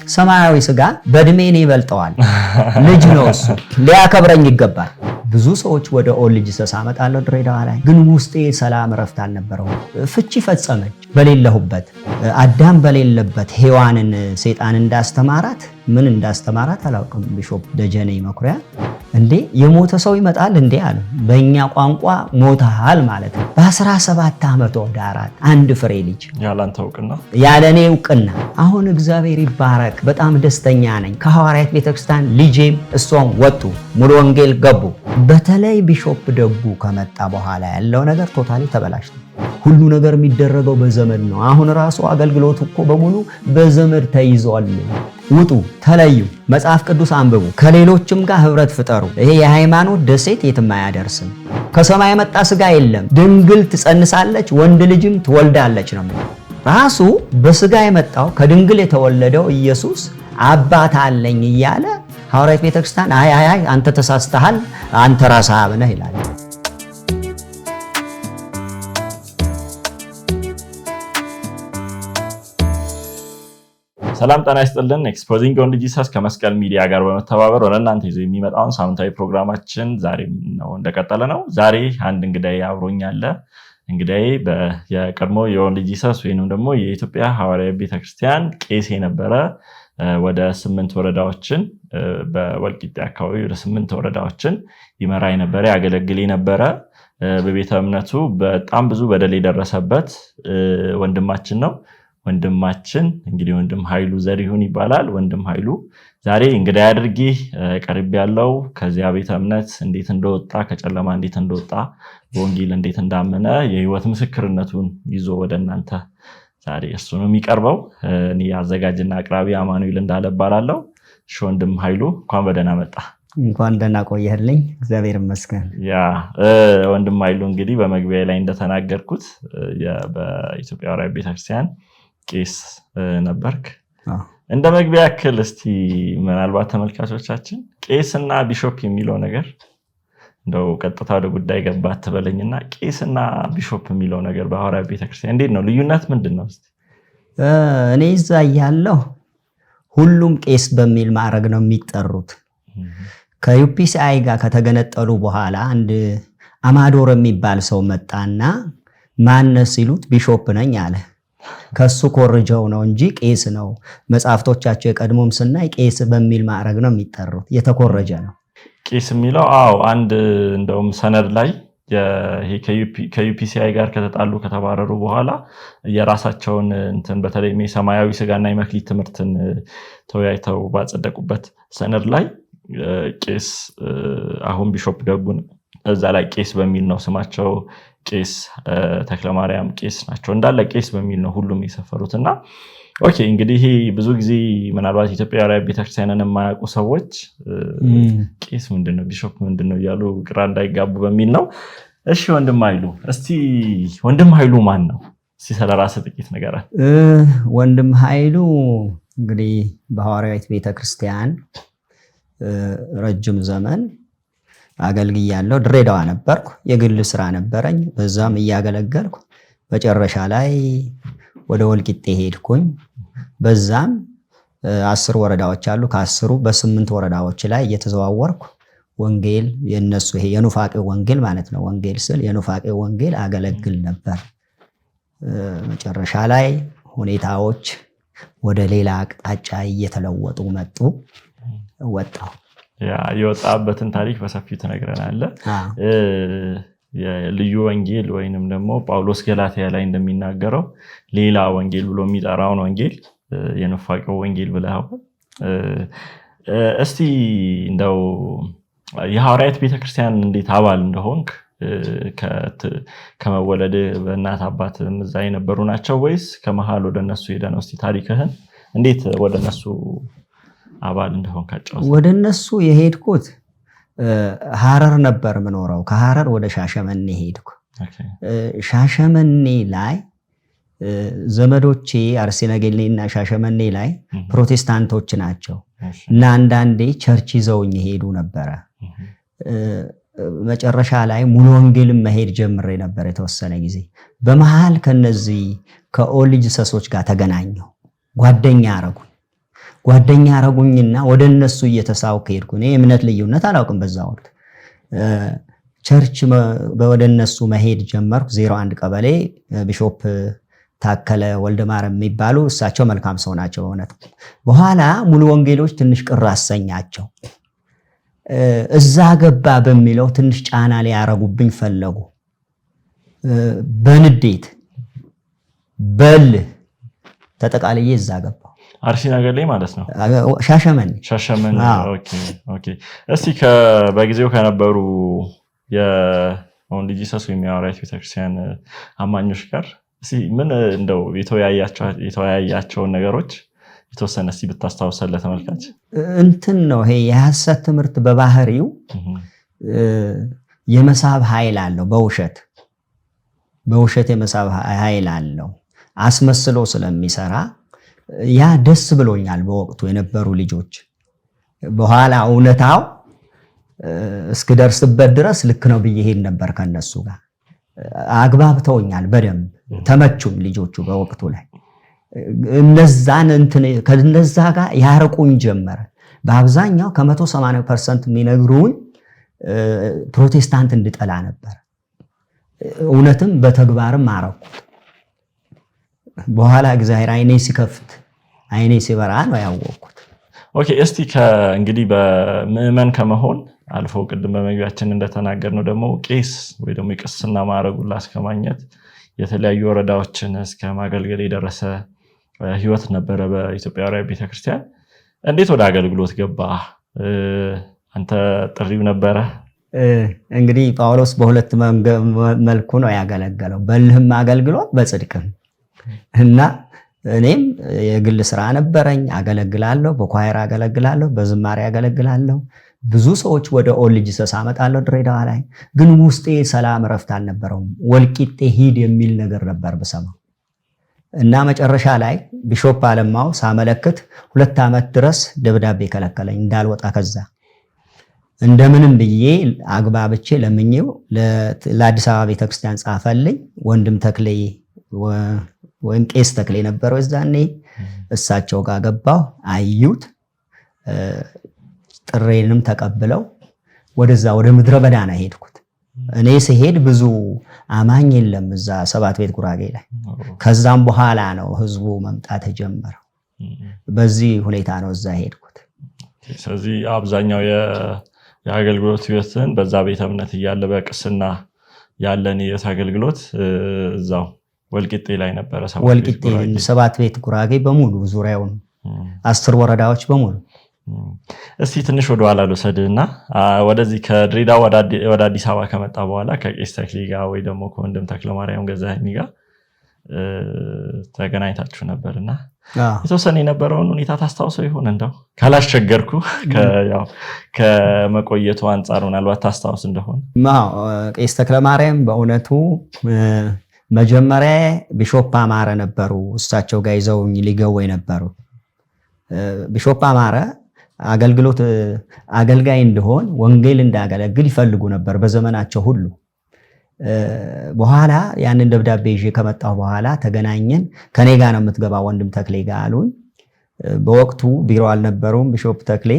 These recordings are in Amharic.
ሰማያዊ ስጋ በእድሜኔ ይበልጠዋል ልጅ ነው እሱ ሊያከብረኝ ይገባል ብዙ ሰዎች ወደ ኦል ጂሰስ አመጣለሁ ድሬዳዋ ላይ ግን ውስጤ ሰላም ረፍት አልነበረው ፍቺ ፈጸመች በሌለሁበት አዳም በሌለበት ሔዋንን ሰይጣን እንዳስተማራት ምን እንዳስተማራት አላውቅም ቢሾፕ ደጀኔ መኩሪያ እንዴ የሞተ ሰው ይመጣል እንዴ አለ በእኛ ቋንቋ ሞተሃል ማለት ነው በ17 ዓመት ወዳራት አንድ ፍሬ ልጅ ያለኔ ዕውቅና አሁን እግዚአብሔር ይባረክ በጣም ደስተኛ ነኝ ከሐዋርያት ቤተክርስቲያን ልጄም እሷም ወጡ ሙሉ ወንጌል ገቡ በተለይ ቢሾፕ ደጉ ከመጣ በኋላ ያለው ነገር ቶታሊ ተበላሽቷል ሁሉ ነገር የሚደረገው በዘመድ ነው አሁን ራሱ አገልግሎት እኮ በሙሉ በዘመድ ተይዟል ውጡ ተለዩ መጽሐፍ ቅዱስ አንብቡ ከሌሎችም ጋር ህብረት ፍጠሩ ይሄ የሃይማኖት ደሴት የትም አያደርስም ከሰማይ የመጣ ስጋ የለም ድንግል ትጸንሳለች ወንድ ልጅም ትወልዳለች ነው ራሱ በስጋ የመጣው ከድንግል የተወለደው ኢየሱስ አባት አለኝ እያለ ሐዋርያት ቤተክርስቲያን አይ አንተ ተሳስተሃል አንተ ራስህ አብነህ ይላል ሰላም ጤና ይስጥልን ኤክስፖዚንግ ኦል ጂሰስ ከመስቀል ሚዲያ ጋር በመተባበር ወደ እናንተ ይዞ የሚመጣውን ሳምንታዊ ፕሮግራማችን ዛሬ ነው እንደቀጠለ ነው ዛሬ አንድ እንግዳይ አብሮኛል እንግዳይ የቀድሞ የኦል ጂሰስ ወይንም ደግሞ የኢትዮጵያ ሐዋርያት ቤተክርስቲያን ቄስ የነበረ ወደ 8 ወረዳዎችን በወልቂጤ አካባቢ ወደ 8 ወረዳዎችን ይመራ የነበረ ያገለግል የነበረ በቤተ እምነቱ በጣም ብዙ በደል የደረሰበት ወንድማችን ነው ወንድማችን እንግዲህ ወንድም ኃይሉ ዘሪሁን ይባላል ወንድም ኃይሉ ዛሬ እንግዲህ አድርጊ ቀርብ ያለው ከዚያ ቤተ እምነት እንዴት እንደወጣ ከጨለማ እንዴት እንደወጣ ወንጌል እንዴት እንዳመነ የህይወት ምስክርነቱን ይዞ ወደ እናንተ ዛሬ እሱ ነው የሚቀርበው እኔ አዘጋጅና አቅራቢ አማኑኤል እንዳለባላለው ወንድም ኃይሉ እንኳን በደህና መጣ እንኳን ደህና ቆየህልኝ እግዚአብሔር ይመስገን ያ ወንድም ኃይሉ እንግዲህ በመግቢያ ላይ እንደተናገርኩት በኢትዮጵያ ሐዋርያት ቤተክርስቲያን ቄስ ነበርክ እንደ መግቢያ ያክል እስቲ ምናልባት ተመልካቾቻችን ቄስና ቢሾፕ የሚለው ነገር እንደው ቀጥታ ወደ ጉዳይ ገባት ተበለኝና ቄስና ቢሾፕ የሚለው ነገር በሐዋርያት ቤተክርስቲያን እንዴት ነው ልዩነት ምንድነው እስቲ እኔ እዛ ያለው ሁሉም ቄስ በሚል ማዕረግ ነው የሚጠሩት ከዩፒሲአይ ጋር ከተገነጠሉ በኋላ አንድ አማዶር የሚባል ሰው መጣና ማነስ ሲሉት ቢሾፕ ነኝ አለ ከሱ ኮርጀው ነው እንጂ ቄስ ነው መጻፍቶቻቸው የቀድሞም ስናይ ቄስ በሚል ማዕረግ ነው የሚጠሩት የተኮረጀ ነው ቄስ የሚለው አንድ እንደውም ሰነድ ላይ ከዩፒሲአይ ጋር ከተጣሉ ከተባረሩ በኋላ የራሳቸውን እንትን በተለይ የሰማያዊ ስጋና የመክሊት ትምህርትን ተወያይተው ባጸደቁበት ሰነድ ላይ ቄስ አሁን ቢሾፕ ደጉን እዛ ላይ ቄስ በሚል ነው ስማቸው ቄስ ተክለማርያም ቄስ ናቸው እንዳለ ቄስ በሚል ነው ሁሉም የሰፈሩትና ኦኬ እንግዲህ ብዙ ጊዜ ምናልባት ኢትዮጵያ ሐዋርያት ቤተክርስቲያንን የማያውቁ ሰዎች ቄስ ምንድነው ቢሾፕ ምንድነው ያሉ ግራ እንዳይጋቡ በሚል ነው እሺ ወንድም ኃይሉ እስቲ ወንድም ኃይሉ ማን ነው እስቲ ስለራስ ጥቂት ንገረን ወንድም ኃይሉ እንግዲህ በሐዋርያት ቤተክርስቲያን ረጅም ዘመን አገልግያለሁ ድሬዳዋ ነበርኩ የግል ስራ ነበረኝ በዛም እያገለገልኩ መጨረሻ ላይ ወደ ወልቂጤ ሄድኩኝ በዛም 10 ወረዳዎች አሉ ከ10ሩ በ8 ወረዳዎች ላይ እየተዘዋወርኩ ወንጌል የነሱ ይሄ የኑፋቄ ወንጌል ማለት ነው ወንጌል ስል የኑፋቄ ወንጌል አገለግል ነበር መጨረሻ ላይ ሁኔታዎች ወደ ሌላ አቅጣጫ እየተለወጡ መጡ ወጣው የወጣበትን ታሪክ በሰፊው ተነግረናል የልዩ ወንጌል ወይንም ደግሞ ጳውሎስ ገላትያ ላይ እንደሚናገረው ሌላ ወንጌል ብሎ የሚጠራውን ወንጌል የኑፋቄው ወንጌል ብለው እስቲ እንደው የሐዋርያት ቤተክርስቲያን እንዴት አባል እንደሆንክ ከመወለድ በእናት አባት እዛ የነበሩ ናቸው ወይስ ከመሃል ወደነሱ ሄደ ነው እስቲ ታሪክህን እንዴት ወደነሱ አባል እንደሆንክ አጫውተን ወደነሱ የሄድኩት ሐረር ነበር ምኖረው ከሐረር ወደ ሻሸመኔ ሄድኩ ሻሸመኔ ላይ ዘመዶቼ አርሲ ነገሌና ሻሸመኔ ላይ ፕሮቴስታንቶች ናቸው እና አንዳንዴ ቸርች ይዘውኝ ሄዱ ነበር መጨረሻ ላይ ሙሉ ወንጌልም መሄድ ጀምሬ ነበር የተወሰነ ጊዜ በመሃል ከነዚህ ከኦል ጂሰሶች ጋር ተገናኘው ጓደኛ አረጉ ጓደኛ አረጉኝና ወደ እነሱ እየተሳውኩ ሄድኩ። እኔ የእምነት ልዩነት አላውቅም በዛ ወቅት። ቸርች ወደ እነሱ መሄድ ጀመርኩ። 01 ቀበሌ ቢሾፕ ታከለ ወልደማርያም የሚባሉ እሳቸው መልካም ሰው ናቸው በእውነት። በኋላ ሙሉ ወንጌሎች ትንሽ ቅር አሰኛቸው። እዛ ገባ በሚለው ትንሽ ጫና ሊያረጉብኝ ፈለጉ። በንዴት በል ተጠቃልዬ እዛ ገባሁ። አርሲ ነገሌ ማለት ነው። ሻሸመኔ። ኦኬ። እስቲ በጊዜው ከነበሩ የኦንሊ ጂሰስ ወይም የሐዋርያት ቤተክርስቲያን አማኞች ጋር እስቲ ምን እንደው የተወያያቸውን ነገሮች የተወሰነ እስቲ ብታስታውሰን ለተመልካች። እንትን ነው ይሄ የሐሰት ትምህርት በባህሪው የመሳብ ኃይል አለው። በውሸት የመሳብ ኃይል አለው። አስመስሎ ስለሚሰራ ያ ደስ ብሎኛል በወቅቱ የነበሩ ልጆች። በኋላ እውነታው እስክደርስበት ድረስ ልክ ነው ብዬ ሄድ ነበር ከነሱ ጋር። አግባብተውኛል በደንብ ተመቹኝ ልጆቹ በወቅቱ ላይ። ከነዛ ጋር ያርቁኝ ጀመረ። በአብዛኛው ከ180% የሚነግሩኝ ፕሮቴስታንት እንድጠላ ነበር። እውነትም በተግባርም አረኩት። በኋላ እግዚአብሔር አይኔ ሲከፍት አይኔ ሲበራ ነው ያወቅኩት። ኦኬ። እስቲ እንግዲህ በምዕመን ከመሆን አልፎ ቅድም በመግቢያችን እንደተናገርነው ደግሞ ቄስ ወይ ደግሞ የቅስና ማዕረጉን እስከማግኘት የተለያዩ ወረዳዎችን እስከ ማገልገል የደረሰ ህይወት ነበረ በኢትዮጵያ ሐዋርያት ቤተክርስቲያን። እንዴት ወደ አገልግሎት ገባ? አንተ ጥሪው ነበረ? እንግዲህ ጳውሎስ በሁለት መልኩ ነው ያገለገለው፣ በልህም አገልግሎት በጽድቅም። እና እኔም የግል ስራ ነበረኝ፣ አገለግላለሁ፣ በኳየር አገለግላለሁ፣ በዝማሬ አገለግላለሁ። ብዙ ሰዎች ወደ ኦንሊ ጂሰስ አመጣለሁ ድሬዳዋ ላይ። ግን ውስጤ ሰላም ረፍት አልነበረውም። ወልቂጤ ሂድ የሚል ነገር ነበር ብሰማው። እና መጨረሻ ላይ ቢሾፕ አለማው ሳመለክት 2 ዓመት ድረስ ደብዳቤ ከለከለኝ እንዳልወጣ ከዛ። እንደምንም ብዬ አግባብቼ ለምኜው ለአዲስ አበባ ቤተክርስቲያን ጻፈልኝ። ወንድም ተክሌ ወይም ቄስ ተክሌ ነበረው እዛኔ። እሳቸው ጋር ገባሁ፣ አዩት፣ ጥሬንም ተቀብለው ወደዛ ወደ ምድረ በዳ ነው ሄድኩት። እኔ ሲሄድ ብዙ አማኝ የለም እዛ 7 ቤት ጉራጌ ላይ። ከዛም በኋላ ነው ህዝቡ መምጣት የጀመረው። በዚህ ሁኔታ ነው እዛ ሄድኩት። ስለዚህ አብዛኛው የአገልግሎት ህይወትን በዛ ቤተ እምነት እያለ በቅስና ያለን የአገልግሎት እዛው ወልቂጤ ላይ ነበረ። ወልቂጤ 7 ቤት ጉራጌ በሙሉ ዙሪያውን 10 ወረዳዎች በሙሉ። እስቲ ትንሽ ወደ ኋላ ልውሰድና ወደዚህ ከድሬዳዋ ወደ አዲስ አበባ ከመጣ በኋላ ከቄስ ተክሌ ጋር ወይ ደግሞ ከወንድም ተክለማርያም ገዛኸኝ ጋር ተገናኝታችሁ ነበርና የተወሰነ የነበረውን ሁኔታ ታስታውሰው ይሆን? እንደው ካላስቸገርኩ ከመቆየቱ አንጻር ምናልባት ታስታውስ እንደሆነ። ቄስ ተክለማርያም በእውነቱ መጀመሪያ ቢሾፕ አማረ ነበሩ እሳቸው ጋር ይዘውኝ ሊገቡ የነበሩ። ቢሾፕ አማረ አገልጋይ እንደሆን ወንጌል እንዳገለግል ይፈልጉ ነበር በዘመናቸው ሁሉ። በኋላ ያንን ደብዳቤ ይዤ ከመጣሁ በኋላ ተገናኘን። ከኔ ጋር ነው የምትገባ ወንድም ተክሌ ጋር አሉኝ። በወቅቱ ቢሮ አልነበሩም ቢሾፕ ተክሌ።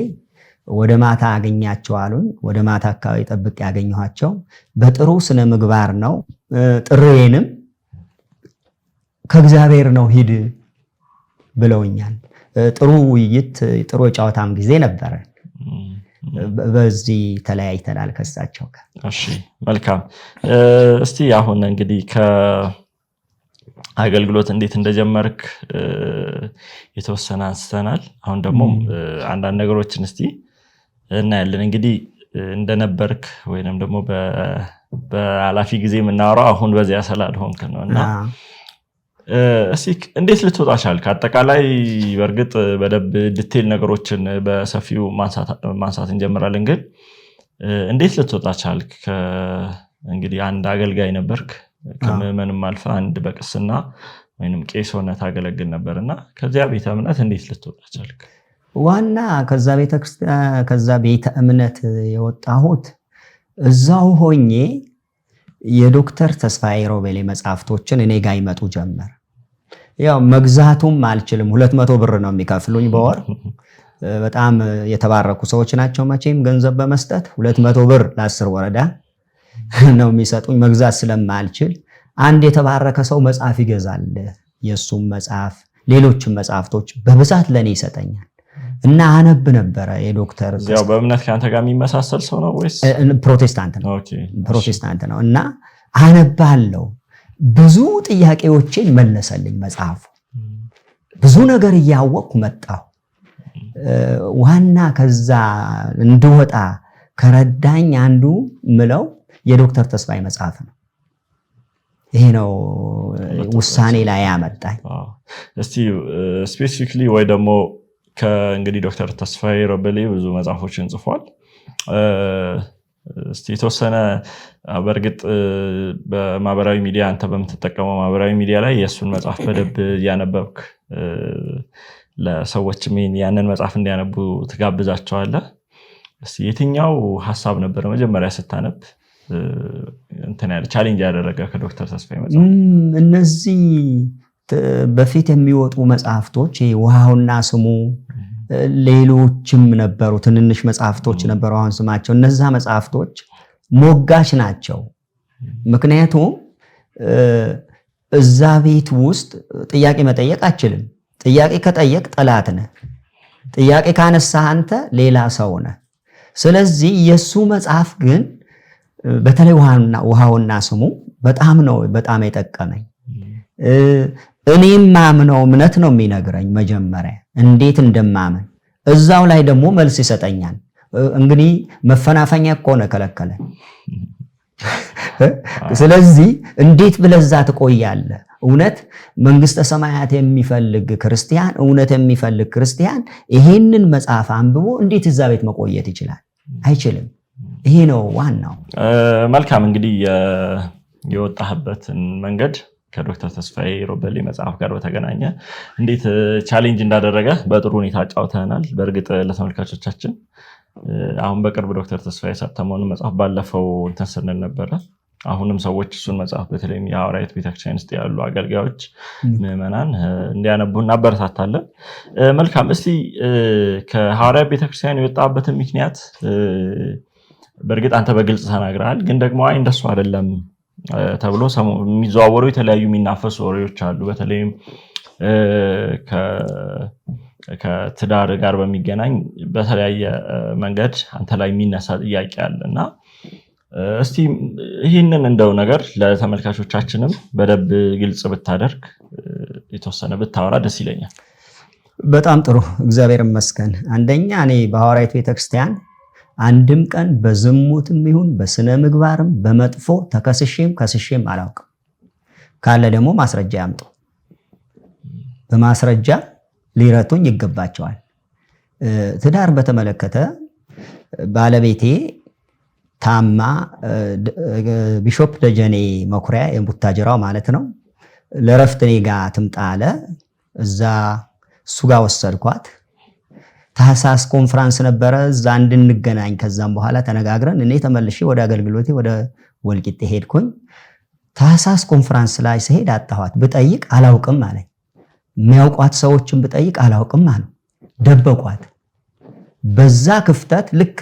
ወደ ማታ አገኛቸው አሉኝ። ወደ ማታ አካባቢ ጠብቄ ያገኘኋቸው በጥሩ ስነ ምግባር ነው። ጥሬንም ከእግዚአብሔር ነው ሂድ ብለውኛል። ጥሩ ውይይት፣ ጥሩ የጨዋታም ጊዜ ነበረ። በዚህ ተለያይተናል ከሳቸው ጋር። እሺ መልካም። እስቲ አሁን እንግዲህ ከአገልግሎት እንዴት እንደጀመርክ የተወሰነ አንስተናል። አሁን ደግሞ አንዳንድ ነገሮችን እስቲ እናያለን። እንግዲህ እንደነበርክ ወይንም ደግሞ በኃላፊ ጊዜ የምናወራው አሁን በዚያ ስላልሆንክ ነውና እስቲ እንዴት ልትወጣ ቻልክ? አጠቃላይ በእርግጥ በደብ ዲቴል ነገሮችን በሰፊው ማንሳት እንጀምራለን። ግን እንዴት ልትወጣ ቻልክ? እንግዲህ አንድ አገልጋይ ነበርክ፣ ከምዕመንም አልፈ አንድ በቅስና ወይንም ቄስ ሆነህ ታገለግል ነበርና ከዚያ ቤተ እምነት እንዴት ልትወጣ ቻልክ? ዋና ከዛ ቤተ እምነት የወጣሁት እዛው ሆኜ የዶክተር ተስፋዬ ሮቤሌ መጽሐፍቶችን እኔ ጋር ይመጡ ጀመር። ያው መግዛቱም አልችልም 200 ብር ነው የሚከፍሉኝ በወር በጣም የተባረኩ ሰዎች ናቸው መቼም ገንዘብ በመስጠት 200 ብር ለ10 ወረዳ ነው የሚሰጡኝ መግዛት ስለማልችል አንድ የተባረከ ሰው መጽሐፍ ይገዛል የሱም መጽሐፍ ሌሎችም መጽሐፍቶች በብዛት ለኔ ይሰጠኛል እና አነብ ነበር የዶክተር ያው በእምነት ካንተ ጋር የሚመሳሰል ሰው ነው ወይስ ፕሮቴስታንት ነው ኦኬ ፕሮቴስታንት ነው እና አነባለሁ ብዙ ጥያቄዎችን መለሰልኝ መጽሐፉ ብዙ ነገር እያወቅኩ መጣሁ ዋና ከዛ እንድወጣ ከረዳኝ አንዱ ምለው የዶክተር ተስፋዬ መጽሐፍ ነው ይሄ ነው ውሳኔ ላይ ያመጣኝ እስቲ ስፔሲፊክሊ ወይ ደግሞ ከእንግዲህ ዶክተር ተስፋዬ ሮበሌ ብዙ መጽሐፎችን ጽፏል እስቲ የተወሰነ በርግጥ በማህበራዊ ሚዲያ አንተ በምትጠቀመው ማህበራዊ ሚዲያ ላይ የሱን መጽሐፍ በደብ ያነበብክ ለሰዎች ያንን መጽሐፍ እንዲያነቡ ትጋብዛቸዋለህ እስቲ የትኛው ሐሳብ ነበር መጀመሪያ ስታነብ እንትን ያለ ቻሌንጅ ያደረገ ከዶክተር ተስፋዬ መጽሐፍ እነዚህ በፊት የሚወጡ መጽሐፍቶች ውሃውና ስሙ ሌሎችም ነበሩ ትንንሽ መጽሐፍቶች ነበሩ አሁን ስማቸው እነዛ መጽሐፍቶች ሞጋች ናቸው ምክንያቱም እዛ ቤት ውስጥ ጥያቄ መጠየቅ አችልም ጥያቄ ከጠየቅ ጠላት ነህ ጥያቄ ካነሳህ አንተ ሌላ ሰው ነህ ስለዚህ የሱ መጽሐፍ ግን በተለይ ውሃውና ስሙ በጣም የጠቀመኝ እኔም ማምነው እምነት ነው የሚነግረኝ መጀመሪያ እንዴት እንደማምን እዛው ላይ ደግሞ መልስ ይሰጠኛል እንግዲህ መፈናፈኛ እኮ ነው ከለከለ ስለዚህ እንዴት ብለዛ ትቆያለህ እውነት መንግስተ ሰማያት የሚፈልግ ክርስቲያን እውነት የሚፈልግ ክርስቲያን ይሄንን መጽሐፍ አንብቦ እንዴት እዛ ቤት መቆየት ይችላል አይችልም ይሄ ነው ዋናው መልካም እንግዲህ የወጣህበትን መንገድ ከዶክተር ተስፋዬ ሮበሌ መጽሐፍ ጋር በተገናኘ እንዴት ቻሌንጅ እንዳደረገ በጥሩ ሁኔታ አጫውተናል በእርግጥ ለተመልካቾቻችን አሁን በቅርብ ዶክተር ተስፋዬ ያሳተመውን መጽሐፍ ባለፈው እንተሰነን ነበር አሁንም ሰዎች እሱን መጽሐፍ በተለይም የሐዋርያት ቤተክርስቲያን ውስጥ ያሉ አገልጋዮች ምዕመናን እንዲያነቡ እናበረታታለን መልካም እስቲ ከሐዋርያት ቤተክርስቲያን የወጣበትን ምክንያት በእርግጥ አንተ በግልጽ ተናግረሃል ግን ደግሞ አይ እንደሱ አይደለም ተብሎ የሚዘዋወሩ የተለያዩ የሚናፈሱ ወሬዎች አሉ በተለይም ከትዳር ጋር በሚገናኝ በተለያየ መንገድ አንተ ላይ የሚነሳ ጥያቄ አለና እስቲ ይህንን እንደው ነገር ለተመልካቾቻችንም በደብ ግልጽ ብታደርግ የተወሰነ ብታወራ ደስ ይለኛል በጣም ጥሩ እግዚአብሔር ይመስገን አንደኛ እኔ በሐዋርያት ቤተክርስቲያን አንድም ቀን በዝሙትም ይሁን በስነ ምግባርም በመጥፎ ከስሼም አላውቅም ካለ ደግሞ ማስረጃ ያምጡ በማስረጃ ሊረቱኝ ይገባቸዋል ትዳር በተመለከተ ባለቤቴ ታማ ቢሾፕ ደጀኔ መኩሪያ የቡታጀራው ማለት ነው ለረፍት እኔ ጋር ትምጣ አለ እዛ እሱ ጋር ወሰድኳት ታህሳስ ኮንፈረንስ ነበረ እዛ እንድንገናኝ ከዛም በኋላ ተነጋግረን እኔ ተመልሼ ወደ አገልግሎቴ ወደ ወልቂጤ ሄድኩኝ ታህሳስ ኮንፈረንስ ላይ ሲሄድ አጣኋት ብጠይቅ አላውቅም አለኝ የሚያውቋት ሰዎችን ብጠይቅ አላውቅም አሉ ደበቋት በዛ ክፍተት ልክ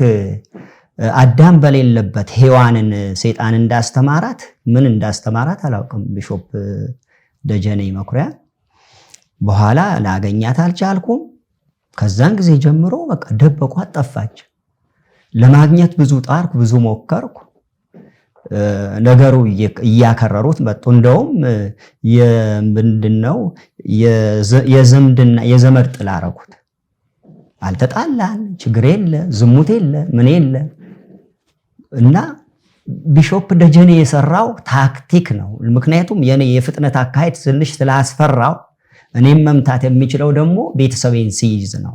አዳም በሌለበት ሔዋንን ሰይጣን እንዳስተማራት ምን እንዳስተማራት አላውቅም ቢሾፕ ደጀኔ መኩሪያ በኋላ ላገኛት አልቻልኩም ከዛን ጊዜ ጀምሮ በቃ ደበቋት ጠፋች ለማግኘት ብዙ ጣርኩ ብዙ ሞከርኩ ነገሩ እያከረሩት መጡ እንደውም ምንድነው የዘምድና የዘመድ ጥላ አረጉት አልተጣላን ችግር የለ ዝሙት የለ ምን የለ እና ቢሾፕ ደጀኔ የሰራው ታክቲክ ነው ምክንያቱም የኔ የፍጥነት አካሄድ ትንሽ ስላስፈራው እኔም መምታት የሚችለው ደግሞ ቤተሰቤን ሲይዝ ነው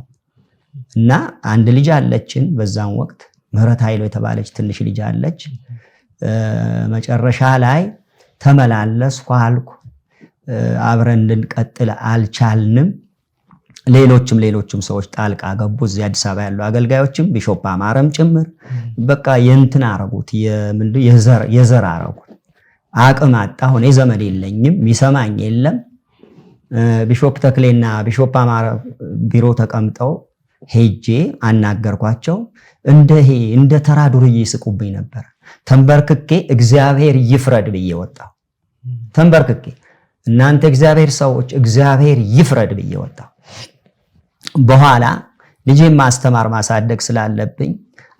እና አንድ ልጅ አለችን በዛን ወቅት ምህረት ኃይሉ የተባለች ትንሽ ልጅ አለች መጨረሻ ላይ ተመላለስኩ አልኩ አብረን እንድንቀጥል አልቻልንም ሌሎችም ሰዎች ጣልቃ ገቡ እዚህ አዲስ አበባ ያሉ አገልጋዮችም ቢሾፕ አማረም ጭምር በቃ የእንትን አረጉት የዘር አረጉት አቅም አጣሁ እኔ ዘመድ የለኝም የሚሰማኝ የለም ቢሾፕ ተክሌና ቢሾፕ አማረ ቢሮ ተቀምጠው ሄጄ አናገርኳቸው። እንደ ተራ ዱርዬ ይስቁብኝ ነበር። ተንበርክኬ እግዚአብሔር ይፍረድ ብዬ ወጣሁ። ተንበርክኬ እናንተ እግዚአብሔር ሰዎች እግዚአብሔር ይፍረድ ብዬ ወጣሁ። በኋላ ልጄን ማስተማር ማሳደግ ስላለብኝ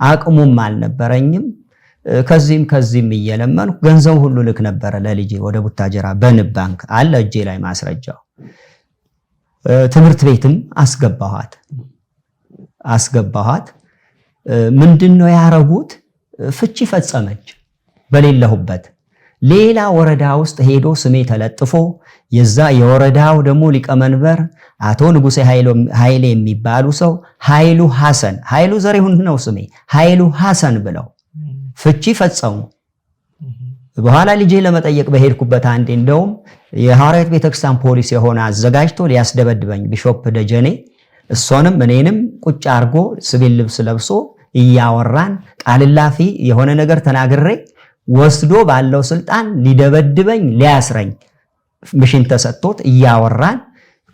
አቅሙም አልነበረኝም። ከዚህም እየለመንኩ ገንዘብ ሁሉ ልክ ነበረ ለልጄ ወደ ቡታጀራ በንብ ባንክ አለ እጄ ላይ ማስረጃው። ትምህርት ቤትም አስገባኋት። ምንድነው ያረጉት? ፍቺ ፈጸመች በሌለሁበት። ሌላ ወረዳ ውስጥ ሄዶ ስሜ ተለጥፎ የዛ የወረዳው ደግሞ ሊቀመንበር አቶ ንጉሴ ኃይሌ የሚባሉ ሰው ኃይሉ ዘሪሁን ነው ስሜ፣ ኃይሉ ሐሰን ብለው ፍቺ ፈጸሙ። በኋላ ልጄ ለመጠየቅ በሄድኩበት አንዴ እንደውም የሐዋርያት ቤተክርስቲያን ፖሊስ የሆነ አዘጋጅቶ ሊያስደበድበኝ ቢሾፕ ደጀኔ እሷንም እኔንም ቁጭ አርጎ ሲቪል ልብስ ለብሶ እያወራን ቃልላፊ የሆነ ነገር ተናግሬ ወስዶ ባለው ስልጣን ሊደበድበኝ ሊያስረኝ ምሽን ተሰጥቶት እያወራን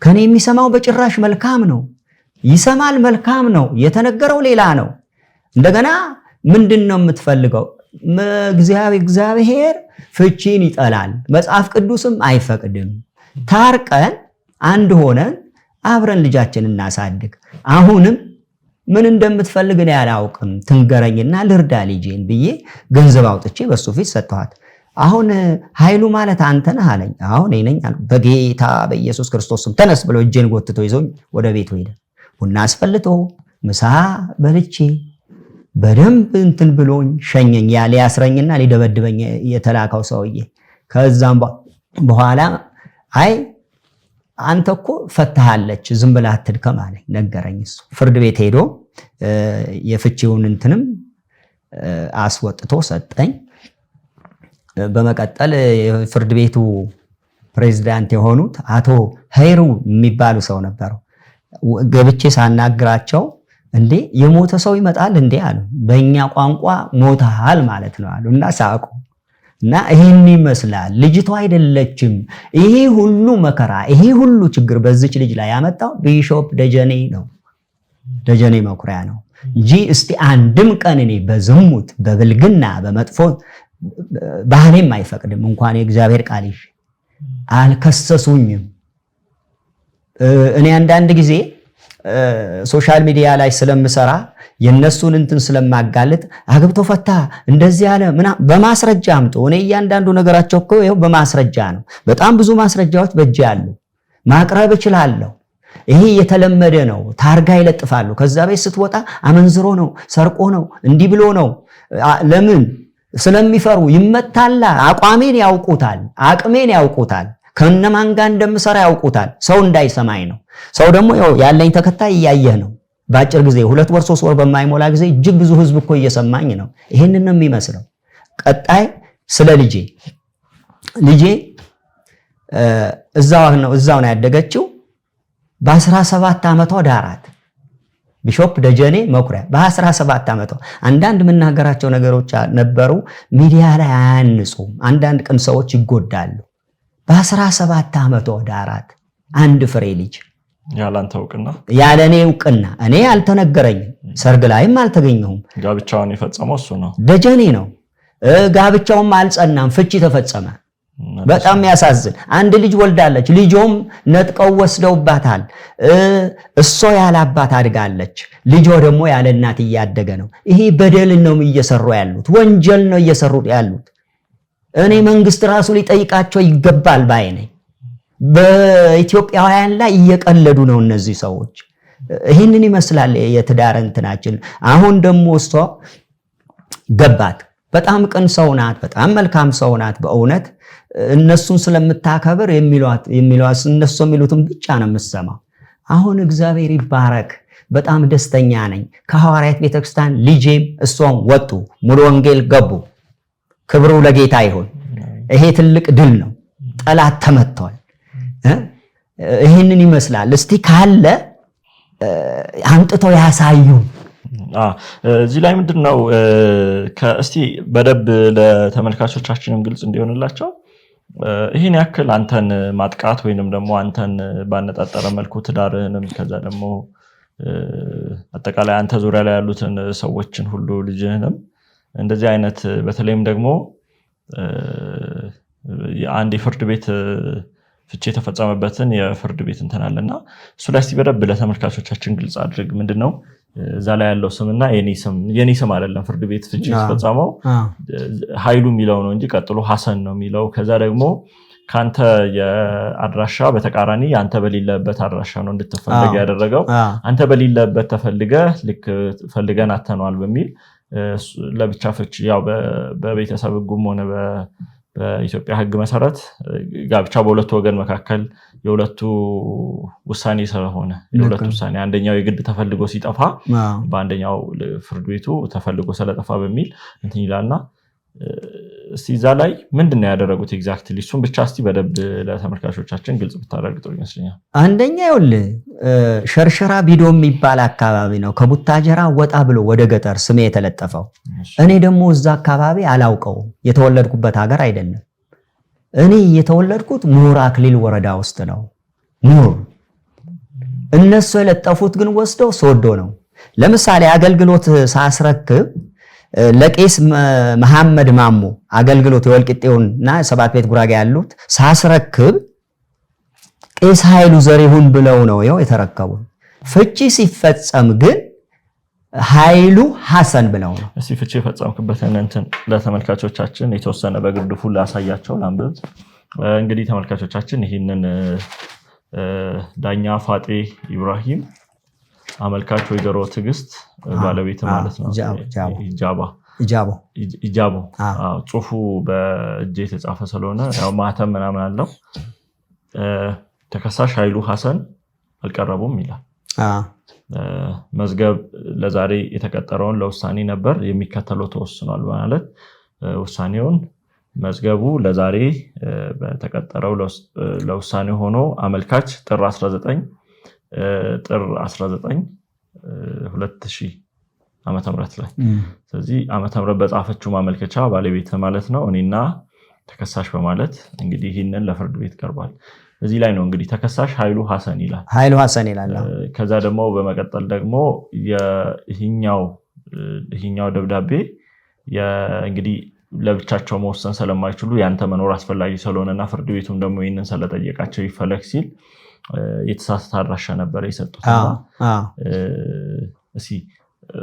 ከኔ የሚሰማው በጭራሽ መልካም ነው፣ ይሰማል፣ መልካም ነው፣ የተነገረው ሌላ ነው። እንደገና ምንድነው የምትፈልገው? እግዚአብሔር ፍቺን ይጠላል፣ መጽሐፍ ቅዱስም አይፈቅድም። ታርቀን አንድ ሆነን አብረን ልጃችንን እናሳድግ። አሁንም ምን እንደምትፈልግ እኔ አላውቅም፣ ትንገረኝና ልርዳ ልጄን ብዬ ገንዘብ አውጥቼ በሱ ፊት ሰጥቷት። አሁን ኃይሉ ማለት አንተ ነህ አለኝ። አሁን እኔ ነኝ። በጌታ በኢየሱስ ክርስቶስም ተነስ ብሎ እጄን ጎትቶ ይዞኝ ወደ ቤቱ ሄደ። ቡና አስፈልቶ ምሳ በልቼ በደንብ እንትን ብሎኝ ሸኘኝ። ያ ሊያስረኝና ሊደበድበኝ የተላከው ሰውዬ። ከዛም በኋላ አይ አንተ እኮ ፈታሃለች፣ ዝም ብለህ አትድከም አለኝ፣ ነገረኝ። እሱ ፍርድ ቤት ሄዶ የፍቺውን እንትንም አስወጥቶ ሰጠኝ። በመቀጠል የፍርድ ቤቱ ፕሬዝዳንት የሆኑት አቶ ሀይሩ የሚባሉ ሰው ነበሩ። ገብቼ ሳናግራቸው እንዴ የሞተ ሰው ይመጣል እንዴ አሉ። በእኛ ቋንቋ ሞተሃል ማለት ነው አሉ እና ሳቁ። እና ይሄን ይመስላል። ልጅቷ አይደለችም ይሄ ሁሉ መከራ ይሄ ሁሉ ችግር በዚች ልጅ ላይ ያመጣው ቢሾፕ ደጀኔ ነው፣ ደጀኔ መኩሪያ ነው እንጂ እስቲ አንድም ቀን እኔ በዝሙት በብልግና በመጥፎ ባህሌም አይፈቅድም እንኳን የእግዚአብሔር ቃል አልከሰሱኝም። እኔ አንዳንድ ጊዜ ሶሻል ሚዲያ ላይ ስለምሰራ የነሱን እንትን ስለማጋለጥ አግብቶ ፈታ እንደዚህ ያለ በማስረጃ አምጡ። እኔ እያንዳንዱ ነገራቸው እኮ ይኸው በማስረጃ ነው። በጣም ብዙ ማስረጃዎች በእጅ ያሉ ማቅረብ እችላለሁ። ይሄ የተለመደ ነው። ታርጋ ይለጥፋሉ። ከዛ ቤት ስትወጣ አመንዝሮ ነው፣ ሰርቆ ነው፣ እንዲህ ብሎ ነው። ለምን? ስለሚፈሩ ይመታላ። አቋሜን ያውቁታል፣ አቅሜን ያውቁታል፣ ከነማን ጋር እንደምሰራ ያውቁታል። ሰው እንዳይሰማኝ ነው። ሰው ደግሞ ያለኝ ተከታይ እያየህ ነው። በአጭር ጊዜ 2 ወር 3 ወር በማይሞላ ጊዜ እጅግ ብዙ ህዝብ እኮ እየሰማኝ ነው። ይሄንን ነው የሚመስለው። ቀጣይ ስለ ልጄ እዛው ነው ያደገችው። በ17 ዓመቷ ዳራት። ቢሾፕ ደጀኔ መኩሪያ በ17 ዓመቷ። አንዳንድ የምናገራቸው ነገሮች ነበሩ፣ ሚዲያ ላይ አያንጹም። አንዳንድ ቅን ሰዎች ይጎዳሉ። በ17 ዓመቷ ዳራት አንድ ፍሬ ልጅ ያላንተ እውቅና፣ ያለኔ እውቅና። እኔ አልተነገረኝም፣ ሰርግ ላይም አልተገኘሁም። ጋብቻውን የፈጸመው እሱ ነው፣ ደጀኔ ነው። ጋብቻውም አልጸናም፣ ፍቺ ተፈጸመ። በጣም ያሳዝን። አንድ ልጅ ወልዳለች፣ ልጆም ነጥቀው ወስደውባታል። እሷ ያለ አባት አድጋለች፣ ልጇ ደግሞ ያለ እናት እያደገ ነው። ይሄ በደል ነው እየሰሩ ያሉት፣ ወንጀል ነው እየሰሩ ያሉት። እኔ መንግስት ራሱ ሊጠይቃቸው ይገባል ባይ ነኝ። በኢትዮጵያውያን ላይ እየቀለዱ ነው እነዚህ ሰዎች። ይህንን ይመስላል የትዳር እንትናችን። አሁን ደግሞ እሷ ገባት። በጣም ቅን ሰው ናት፣ በጣም መልካም ሰው ናት። በእውነት እነሱን ስለምታከብር የሚሏት እነሱ የሚሉትን ብቻ ነው የምትሰማው። አሁን እግዚአብሔር ይባረክ፣ በጣም ደስተኛ ነኝ። ከሐዋርያት ቤተክርስቲያን ልጄም እሷም ወጡ፣ ሙሉ ወንጌል ገቡ። ክብሩ ለጌታ ይሁን። ይሄ ትልቅ ድል ነው። ጠላት ተመቷል። ይህንን ይመስላል። እስቲ ካለ አምጥተው ያሳዩ። እዚህ ላይ ምንድነው እስቲ በደብ ለተመልካቾቻችንም ግልጽ እንዲሆንላቸው ይህን ያክል አንተን ማጥቃት ወይንም ደግሞ አንተን ባነጣጠረ መልኩ ትዳርህንም ከዛ ደግሞ አጠቃላይ አንተ ዙሪያ ላይ ያሉትን ሰዎችን ሁሉ ልጅህንም እንደዚህ አይነት በተለይም ደግሞ አንድ የፍርድ ቤት ፍቺ የተፈጸመበትን የፍርድ ቤት እንትን አለና እሱ ላይ ሲበረብ ለተመልካቾቻችን ግልጽ አድርግ። ምንድነው እዛ ላይ ያለው ስምና የኔ ስም አይደለም። ፍርድ ቤት ፍቺ የተፈጸመው ኃይሉ የሚለው ነው እንጂ ቀጥሎ ሐሰን ነው የሚለው። ከዛ ደግሞ ካንተ የአድራሻ በተቃራኒ አንተ በሌለበት አድራሻ ነው እንድትፈልግ ያደረገው። አንተ በሌለበት ተፈልገ ልክ ፈልገን አተነዋል በሚል ለብቻ ፍቺ ያው በቤተሰብ ሕጉም ሆነ በኢትዮጵያ ሕግ መሰረት ጋብቻ በሁለቱ ወገን መካከል የሁለቱ ውሳኔ ስለሆነ የሁለቱ ውሳኔ አንደኛው የግድ ተፈልጎ ሲጠፋ በአንደኛው ፍርድ ቤቱ ተፈልጎ ስለጠፋ በሚል እንትን ይላልና እስቲ እዛ ላይ ምንድነው ያደረጉት ኤግዛክትሊ? እሱን ብቻ እስቲ በደንብ ለተመልካቾቻችን ግልጽ ብታደርግ ጥሩ ይመስለኛል። አንደኛ ይኸውልህ ሸርሸራ ቢዶ የሚባል አካባቢ ነው ከቡታጀራ ወጣ ብሎ ወደ ገጠር ስሜ የተለጠፈው። እኔ ደግሞ እዛ አካባቢ አላውቀውም። የተወለድኩበት ሀገር አይደለም። እኔ የተወለድኩት ሙር አክሊል ወረዳ ውስጥ ነው። ሙር እነሱ የለጠፉት ግን ወስደው ሶዶ ነው። ለምሳሌ አገልግሎት ሳስረክብ ለቄስ መሐመድ ማሞ አገልግሎት የወልቂጤውና ሰባት ቤት ጉራጌ ያሉት ሳስረክብ ቄስ ኃይሉ ዘሪሁን ብለው ነው የተረከቡ። ፍቺ ሲፈጸም ግን ኃይሉ ሐሰን ብለው ነው። እሺ ፍቺ የፈጸምክበትን እንትን ለተመልካቾቻችን የተወሰነ በግርድፉ ላሳያቸው ላንብብ። እንግዲህ ተመልካቾቻችን ይህንን ዳኛ ፋጤ ኢብራሂም አመልካች ወይዘሮ ትዕግስት ባለቤት ማለት ነው ኢጃቦ ጽሁፉ በእጅ የተጻፈ ስለሆነ ያው ማህተም ምናምን አለው። ተከሳሽ ኃይሉ ሐሰን አልቀረቡም ይላል። መዝገብ ለዛሬ የተቀጠረውን ለውሳኔ ነበር የሚከተለው ተወስኗል በማለት ውሳኔውን መዝገቡ ለዛሬ በተቀጠረው ለውሳኔ ሆኖ አመልካች ጥር 19 2000 ዓመተ ምህረት ላይ ስለዚህ ዓመተ ምህረት በጻፈችው ማመልከቻ ባለቤት ማለት ነው እኔና ተከሳሽ በማለት እንግዲህ ይህንን ለፍርድ ቤት ቀርቧል። እዚህ ላይ ነው እንግዲህ ተከሳሽ ኃይሉ ሐሰን ይላል። ከዛ ደግሞ በመቀጠል ደግሞ ይህኛው ደብዳቤ እንግዲህ ለብቻቸው መወሰን ስለማይችሉ ያንተ መኖር አስፈላጊ ስለሆነና ፍርድ ቤቱም ደግሞ ይህንን ስለጠየቃቸው ይፈለግ ሲል የተሳሳተ አድራሻ ነበር የሰጡት።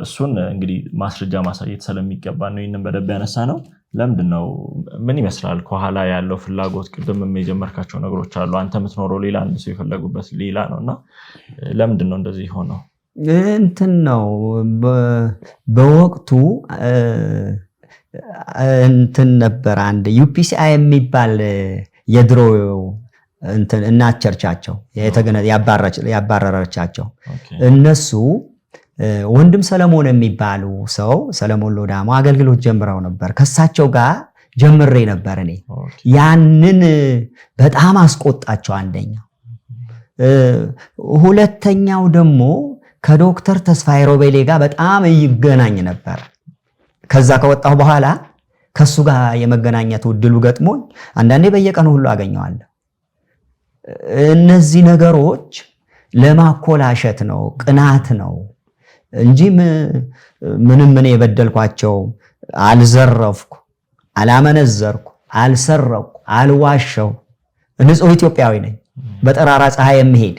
እሱን እንግዲህ ማስረጃ ማሳየት ስለሚገባ ነው ይህንን በደንብ ያነሳ ነው። ለምንድነው ምን ይመስላል ከኋላ ያለው ፍላጎት? ቅድምም የጀመርካቸው ነገሮች አሉ። አንተ የምትኖረው ሌላ አንድ ሰው የፈለጉበት ሌላ ነውና ለምንድነው እንደዚህ ሆነው? እንትን ነው በወቅቱ እንትን ነበር አንድ ዩፒሲአይ የሚባል የድሮ እንትን እናት ቸርቻቸው ያባረረቻቸው እነሱ ወንድም ሰለሞን የሚባሉ ሰው ሰለሞን ሎዳሞ አገልግሎት ጀምረው ነበር። ከሳቸው ጋር ጀምሬ ነበር እኔ። ያንን በጣም አስቆጣቸው አንደኛው። ሁለተኛው ደግሞ ከዶክተር ተስፋዬ ሮቤሌ ጋር በጣም ይገናኝ ነበር። ከዛ ከወጣሁ በኋላ ከሱ ጋር የመገናኘቱ እድሉ ገጥሞኝ አንዳንዴ በየቀኑ ሁሉ አገኘዋለሁ። እነዚህ ነገሮች ለማኮላሸት ነው፣ ቅናት ነው እንጂ ምንም ምን የበደልኳቸው አልዘረፍኩ፣ አላመነዘርኩ፣ አልሰረኩ፣ አልዋሸው። ንጹህ ኢትዮጵያዊ ነኝ። በጠራራ ፀሐይ የሚሄድ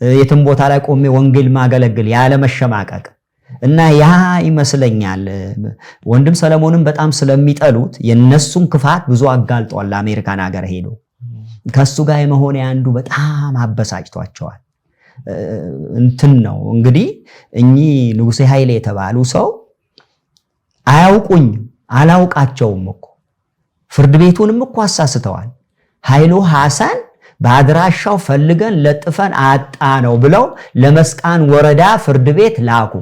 የትም ቦታ ላይ ቆሜ ወንጌል ማገለግል ያለ መሸማቀቅ እና ያ ይመስለኛል ወንድም ሰለሞንም በጣም ስለሚጠሉት የነሱን ክፋት ብዙ አጋልጧል። አሜሪካን ሀገር ሄዶ ከሱ ጋር የመሆን አንዱ በጣም አበሳጭቷቸዋል። እንትን ነው እንግዲህ እኚህ ንጉሴ ኃይሌ የተባሉ ሰው አያውቁኝ አላውቃቸውም እኮ ፍርድ ቤቱንም እኮ አሳስተዋል። ኃይሉ ሐሰን በአድራሻው ፈልገን ለጥፈን አጣ ነው ብለው ለመስቃን ወረዳ ፍርድ ቤት ላኩ።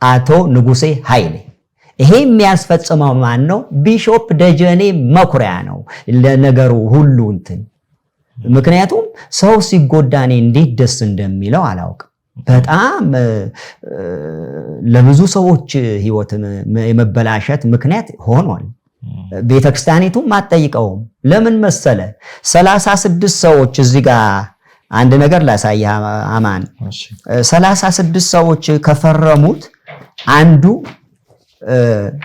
አቶ ንጉሴ ኃይሌ። ይሄ የሚያስፈጽመው ማን ነው? ቢሾፕ ደጀኔ መኩሪያ ነው ለነገሩ ሁሉ እንትን። ምክንያቱም ሰው ሲጎዳኔ እንዴት ደስ እንደሚለው አላውቅም። በጣም ለብዙ ሰዎች ህይወት የመበላሸት ምክንያት ሆኗል። ቤተክርስቲያኒቱም አትጠይቀውም። ለምን መሰለ 36 ሰዎች እዚህ ጋር አንድ ነገር ላሳይህ አማን። 36 ሰዎች ከፈረሙት አንዱ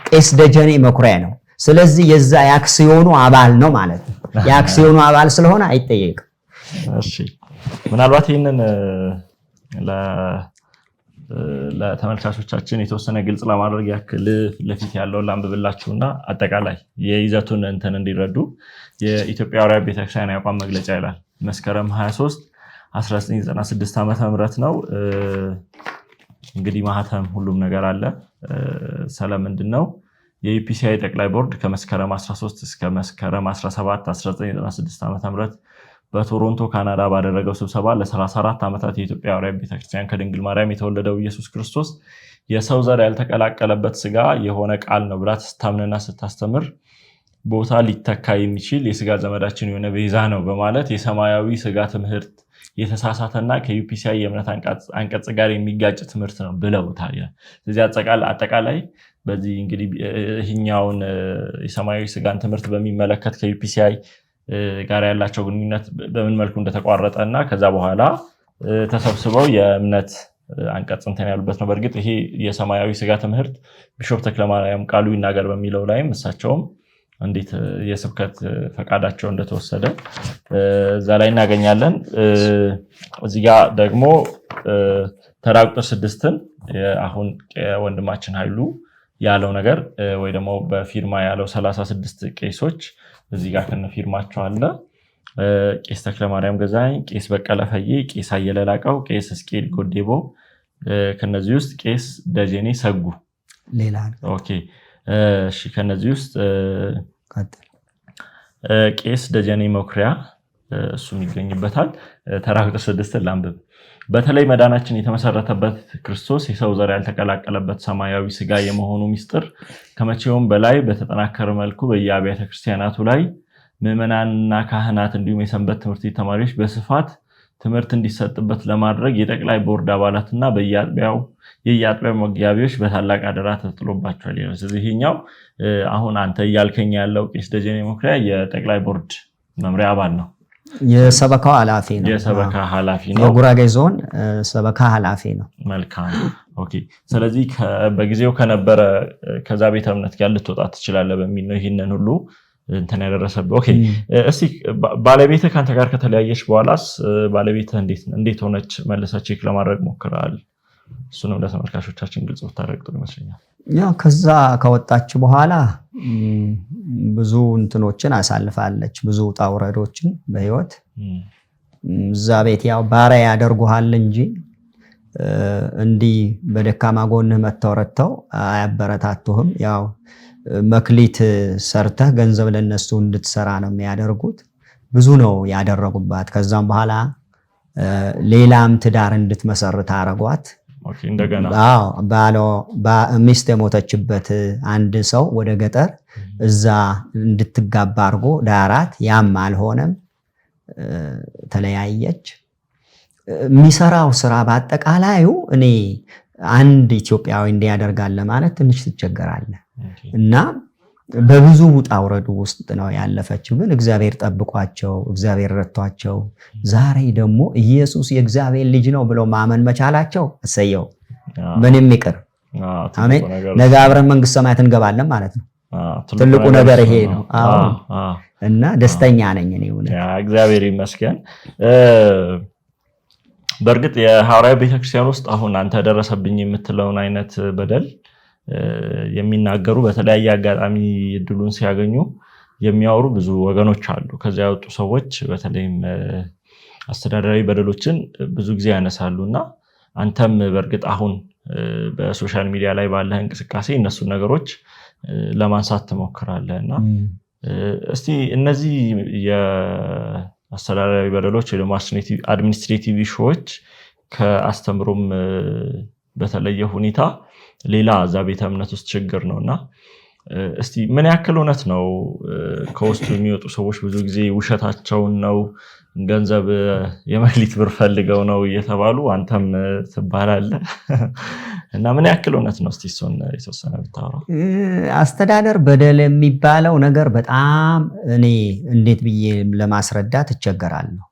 ቄስ ደጀኔ መኩሪያ ነው። ስለዚህ የዛ የአክሲዮኑ አባል ነው ማለት ነው። የአክሲዮኑ አባል ስለሆነ አይጠየቅም። እሺ ምናልባት ይህንን ለተመልካቾቻችን የተወሰነ ግልጽ ለማድረግ ያክል ለፊት ያለውን ላንብብላችሁና አጠቃላይ የይዘቱን እንትን እንዲረዱ የኢትዮጵያ ኦርቶዶክስ ቤተክርስቲያን አቋም መግለጫ ይላል። መስከረም 23 1996 ዓመተ ምህረት ነው። እንግዲህ ማህተም ሁሉም ነገር አለ። ስለምንድነው የዩፒሲአይ ጠቅላይ ቦርድ ከመስከረም 13 እስከ መስከረም 17 1996 ዓመተ ምህረት በቶሮንቶ ካናዳ ባደረገው ስብሰባ ለ34 ዓመታት የኢትዮጵያ ኦርቶዶክስ ቤተክርስቲያን ከድንግል ማርያም የተወለደው ኢየሱስ ክርስቶስ የሰው ዘር ያልተቀላቀለበት ስጋ የሆነ ቃል ነው ብላ ስታምንና ስታስተምር ቦታ ሊተካ የሚችል የስጋ ዘመዳችን የሆነ ቤዛ ነው በማለት የሰማያዊ ስጋ ትምህርት የተሳሳተና ከዩፒሲአይ የእምነት አንቀጽ ጋር የሚጋጭ ትምህርት ነው ብለውታል። ስለዚህ አጠቃላይ በዚህ እንግዲህ ይህኛውን የሰማያዊ ስጋን ትምህርት በሚመለከት ከዩፒሲአይ ጋር ያላቸው ግንኙነት በምን መልኩ እንደተቋረጠ እና ከዛ በኋላ ተሰብስበው የእምነት አንቀጽ እንትን ያሉበት ነው። በእርግጥ ይሄ የሰማያዊ ስጋ ትምህርት ቢሾፕ ተክለማርያም ቃሉ ይናገር በሚለው ላይም እሳቸውም እንዴት የስብከት ፈቃዳቸው እንደተወሰደ እዛ ላይ እናገኛለን። እዚህ ጋር ደግሞ ተራ ቁጥር 6ን አሁን ወንድማችን ኃይሉ ያለው ነገር ወይ ደግሞ በፊርማ ያለው 36 ቄሶች እዚህ ጋር ከነ ፊርማቸው አለ። ቄስ ተክለማርያም ገዛኝ፣ ቄስ በቀለ ፈዬ፣ ቄስ አየለ ላቀው፣ ቄስ እስቄል ጎዴቦ፣ ከነዚህ ውስጥ ቄስ ደጀኔ ሰጉ ሌላ ኦኬ እሺ ከነዚህ ውስጥ ቄስ ደጀኔ መኩሪያ እሱም ይገኝበታል። ተራ ቁጥር 6 ላንብብ። በተለይ መዳናችን የተመሰረተበት ክርስቶስ የሰው ዘር ያልተቀላቀለበት ሰማያዊ ስጋ የመሆኑ ምስጢር ከመቼውም በላይ በተጠናከረ መልኩ በየአብያተ ክርስቲያናቱ ላይ ምዕመናንና ካህናት እንዲሁም የሰንበት ትምህርት ቤት ተማሪዎች በስፋት ትምህርት እንዲሰጥበት ለማድረግ የጠቅላይ ቦርድ አባላትና የየአጥቢያው መጋቢዎች በታላቅ አደራ ተጥሎባቸዋል። ስለዚህ ይሄኛው አሁን አንተ እያልከኝ ያለው ቄስ ደጀኔ መኩሪያ የጠቅላይ ቦርድ መምሪያ አባል ነው። የሰበካው ኃላፊ ነው። የሰበካ ኃላፊ ነው። የጉራጌ ዞን ሰበካ ኃላፊ ነው። መልካም ኦኬ። ስለዚህ በጊዜው ከነበረ ከዛ ቤተ እምነት ጋር ልትወጣ ትችላለህ በሚል ነው ይሄንን ሁሉ እንትን ያደረሰብህ። ኦኬ እስቲ ባለቤትህ ካንተ ጋር ከተለያየች በኋላስ ባለቤትህ እንዴት ሆነች መልሰህ ቼክ ለማድረግ ሞክረሃል? እሱንም ለተመልካቾቻችን ግልጽ ብታደርግ ጥሩ ይመስለኛል። ያው ከዛ ከወጣች በኋላ ብዙ እንትኖችን አሳልፋለች፣ ብዙ ውጣ ውረዶችን በህይወት እዛ ቤት ያው ባሪያ ያደርጉሃል እንጂ እንዲህ በደካማ ጎንህ መተውረተው አያበረታቱህም። ያው መክሊት ሰርተህ ገንዘብ ለነሱ እንድትሰራ ነው የሚያደርጉት። ብዙ ነው ያደረጉባት። ከዛም በኋላ ሌላም ትዳር እንድትመሰርት አረጓት። ኦኬ እንደገና ሚስት የሞተችበት አንድ ሰው ወደ ገጠር እዛ እንድትጋባ አድርጎ ዳራት። ያም አልሆነም፣ ተለያየች። የሚሰራው ስራ በአጠቃላዩ እኔ አንድ ኢትዮጵያዊ እንዲያደርጋለ ማለት ትንሽ ትቸገራለህ እና በብዙ ውጣ ውረዱ ውስጥ ነው ያለፈችው። ግን እግዚአብሔር ጠብቋቸው፣ እግዚአብሔር ረቷቸው ዛሬ ደግሞ ኢየሱስ የእግዚአብሔር ልጅ ነው ብለው ማመን መቻላቸው እሰየው። ምንም ይቅር አሜን። ነገ አብረን መንግስት ሰማያት እንገባለን ማለት ነው። ትልቁ ነገር ይሄ ነው። እና ደስተኛ ነኝ እኔ። እግዚአብሔር ይመስገን። በእርግጥ የሐዋርያው ቤተክርስቲያን ውስጥ አሁን አንተ ደረሰብኝ የምትለውን አይነት በደል የሚናገሩ በተለያየ አጋጣሚ እድሉን ሲያገኙ የሚያወሩ ብዙ ወገኖች አሉ። ከዚያ ያወጡ ሰዎች በተለይም አስተዳደራዊ በደሎችን ብዙ ጊዜ ያነሳሉና አንተም በእርግጥ አሁን በሶሻል ሚዲያ ላይ ባለ እንቅስቃሴ እነሱ ነገሮች ለማንሳት ትሞክራለህና እስቲ እነዚህ የአስተዳደራዊ በደሎች ወይ ደግሞ አድሚኒስትሬቲቭ ኢሹዎች ከአስተምሮም በተለየ ሁኔታ ሌላ እዛ ቤተ እምነት ውስጥ ችግር ነውና እስቲ ምን ያክል እውነት ነው ከውስጡ የሚወጡ ሰዎች ብዙ ጊዜ ውሸታቸውን ነው ገንዘብ የመክሊት ብር ፈልገው ነው እየተባሉ አንተም ትባላለህ እና ምን ያክል እውነት ነው? እስቲ እሱን የተወሰነ ብታወራው። አስተዳደር በደል የሚባለው ነገር በጣም እኔ እንዴት ብዬ ለማስረዳት እቸገራለሁ።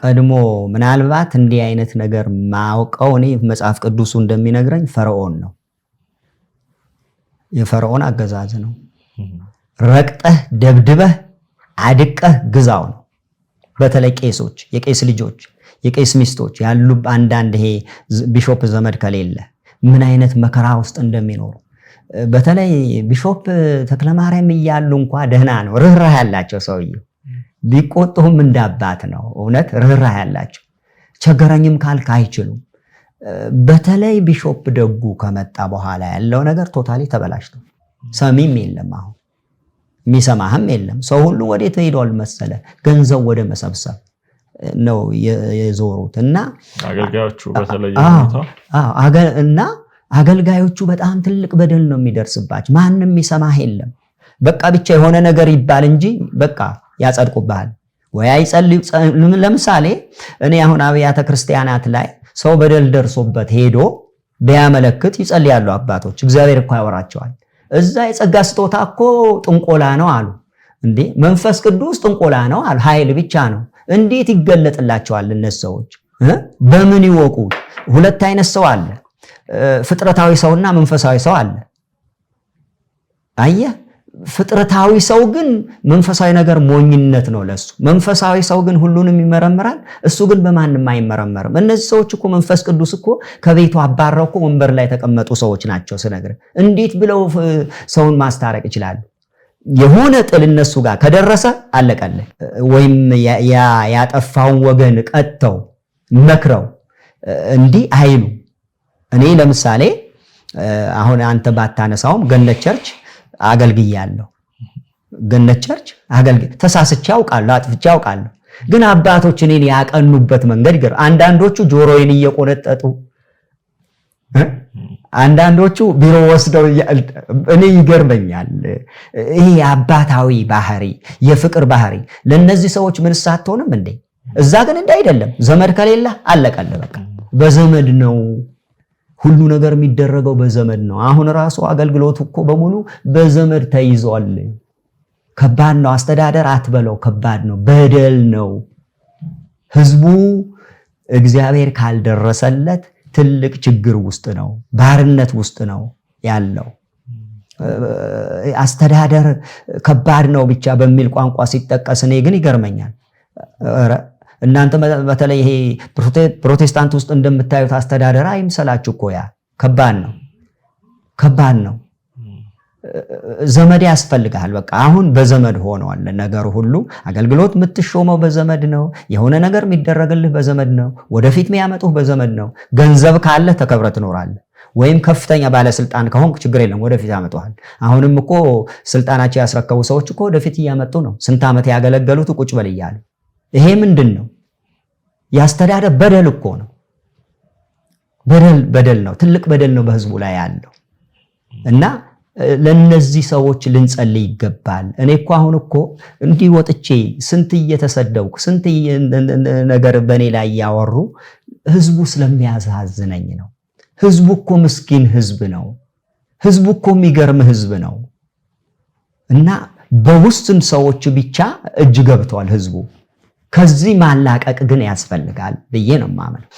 ቀድሞ ምናልባት እንዲህ አይነት ነገር ማውቀው እኔ መጽሐፍ ቅዱሱ እንደሚነግረኝ ፈርዖን ነው። የፈርዖን አገዛዝ ነው። ረቅጠህ ደብድበህ አድቀህ ግዛው ነው። በተለይ ቄሶች፣ የቄስ ልጆች፣ የቄስ ሚስቶች ያሉ አንዳንድ ይሄ ቢሾፕ ዘመድ ከሌለ ምን አይነት መከራ ውስጥ እንደሚኖሩ በተለይ ቢሾፕ ተክለማርያም እያሉ እንኳ ደህና ነው። ርህራህ ያላቸው ሰውዬው ቢቆጡም እንዳባት ነው። እውነት ርህራህ ያላቸው ቸገረኝም ካልክ አይችሉም። በተለይ ቢሾፕ ደጉ ከመጣ በኋላ ያለው ነገር ቶታሊ ተበላሽቶ ሰሚም የለም። አሁን የሚሰማህም የለም። ሰው ሁሉ ወዴት ሄዷል መሰለ? ገንዘብ ወደ መሰብሰብ ነው የዞሩት እና አገልጋዮቹ በተለይ እና አገልጋዮቹ በጣም ትልቅ በደል ነው የሚደርስባቸው። ማንም የሚሰማህ የለም። በቃ ብቻ የሆነ ነገር ይባል እንጂ በቃ ያጸድቁብሃል ወይ አይጸልዩ። ለምሳሌ እኔ አሁን አብያተ ክርስቲያናት ላይ ሰው በደል ደርሶበት ሄዶ ቢያመለክት ይጸልያሉ አባቶች። እግዚአብሔር እኮ ያወራቸዋል። እዛ የጸጋ ስጦታ እኮ ጥንቆላ ነው አሉ። እንዴ መንፈስ ቅዱስ ጥንቆላ ነው አሉ። ኃይል ብቻ ነው። እንዴት ይገለጥላቸዋል እነዚህ ሰዎች? በምን ይወቁ? ሁለት አይነት ሰው አለ። ፍጥረታዊ ሰውና መንፈሳዊ ሰው አለ። አየህ፣ ፍጥረታዊ ሰው ግን መንፈሳዊ ነገር ሞኝነት ነው ለሱ። መንፈሳዊ ሰው ግን ሁሉንም ይመረምራል። እሱ ግን በማንም አይመረመርም። እነዚህ ሰዎች እኮ መንፈስ ቅዱስ እኮ ከቤቱ አባረው እኮ ወንበር ላይ የተቀመጡ ሰዎች ናቸው። ስነግርህ እንዴት ብለው ሰውን ማስታረቅ ይችላሉ? የሆነ ጥል እነሱ ጋር ከደረሰ አለቀልህ። ወይም ያጠፋውን ወገን ቀጥተው መክረው እንዲህ አይሉ። እኔ ለምሳሌ አሁን አንተ ባታነሳውም ገነት ቸርች አገልግያለሁ። ገነት ቸርች ተሳስቼ አውቃለሁ፣ አጥፍቼ አውቃለሁ። ግን አባቶች እኔን ያቀኑበት መንገድ ገር አንዳንዶቹ ጆሮዬን እየቆነጠጡ አንዳንዶቹ ቢሮ ወስደው እኔ ይገርመኛል። ይሄ አባታዊ ባህሪ፣ የፍቅር ባህሪ ለነዚህ ሰዎች ምን ሳትሆንም እንዴ? እዛ ግን እንዳይደለም። ዘመድ ከሌለ አለቀልህ በቃ። በዘመድ ነው ሁሉ ነገር የሚደረገው፣ በዘመድ ነው። አሁን ራሱ አገልግሎት እኮ በሙሉ በዘመድ ተይዟል። ከባድ ነው። አስተዳደር አትበለው፣ ከባድ ነው። በደል ነው። ህዝቡ እግዚአብሔር ካልደረሰለት ትልቅ ችግር ውስጥ ነው፣ ባርነት ውስጥ ነው ያለው። አስተዳደር ከባድ ነው ብቻ በሚል ቋንቋ ሲጠቀስ እኔ ግን ይገርመኛል። እናንተ በተለይ ይሄ ፕሮቴስታንት ውስጥ እንደምታዩት አስተዳደር አይምሰላችሁ እኮ። ያ ከባድ ነው፣ ከባድ ነው። ዘመድ ያስፈልጋል። በቃ አሁን በዘመድ ሆኗል ነገሩ ሁሉ። አገልግሎት የምትሾመው በዘመድ ነው። የሆነ ነገር የሚደረግልህ በዘመድ ነው። ወደፊት የሚያመጡህ በዘመድ ነው። ገንዘብ ካለ ተከብረ ትኖራለህ። ወይም ከፍተኛ ባለስልጣን ከሆንክ ችግር የለም፣ ወደፊት ያመጡሃል። አሁንም እኮ ስልጣናቸው ያስረከቡ ሰዎች እኮ ወደፊት እያመጡ ነው። ስንት ዓመት ያገለገሉት ቁጭ በል እያሉ። ይሄ ምንድን ነው? ያስተዳደር በደል እኮ ነው። በደል ነው። ትልቅ በደል ነው በህዝቡ ላይ ያለው እና ለነዚህ ሰዎች ልንጸልይ ይገባል። እኔ እኮ አሁን እኮ እንዲህ ወጥቼ ስንት እየተሰደብኩ ስንት ነገር በእኔ ላይ ያወሩ ህዝቡ ስለሚያሳዝነኝ ነው። ህዝቡ እኮ ምስኪን ህዝብ ነው። ህዝቡ እኮ የሚገርም ህዝብ ነው እና በውስን ሰዎች ብቻ እጅ ገብቷል ህዝቡ። ከዚህ ማላቀቅ ግን ያስፈልጋል ብዬ ነው የማምነው።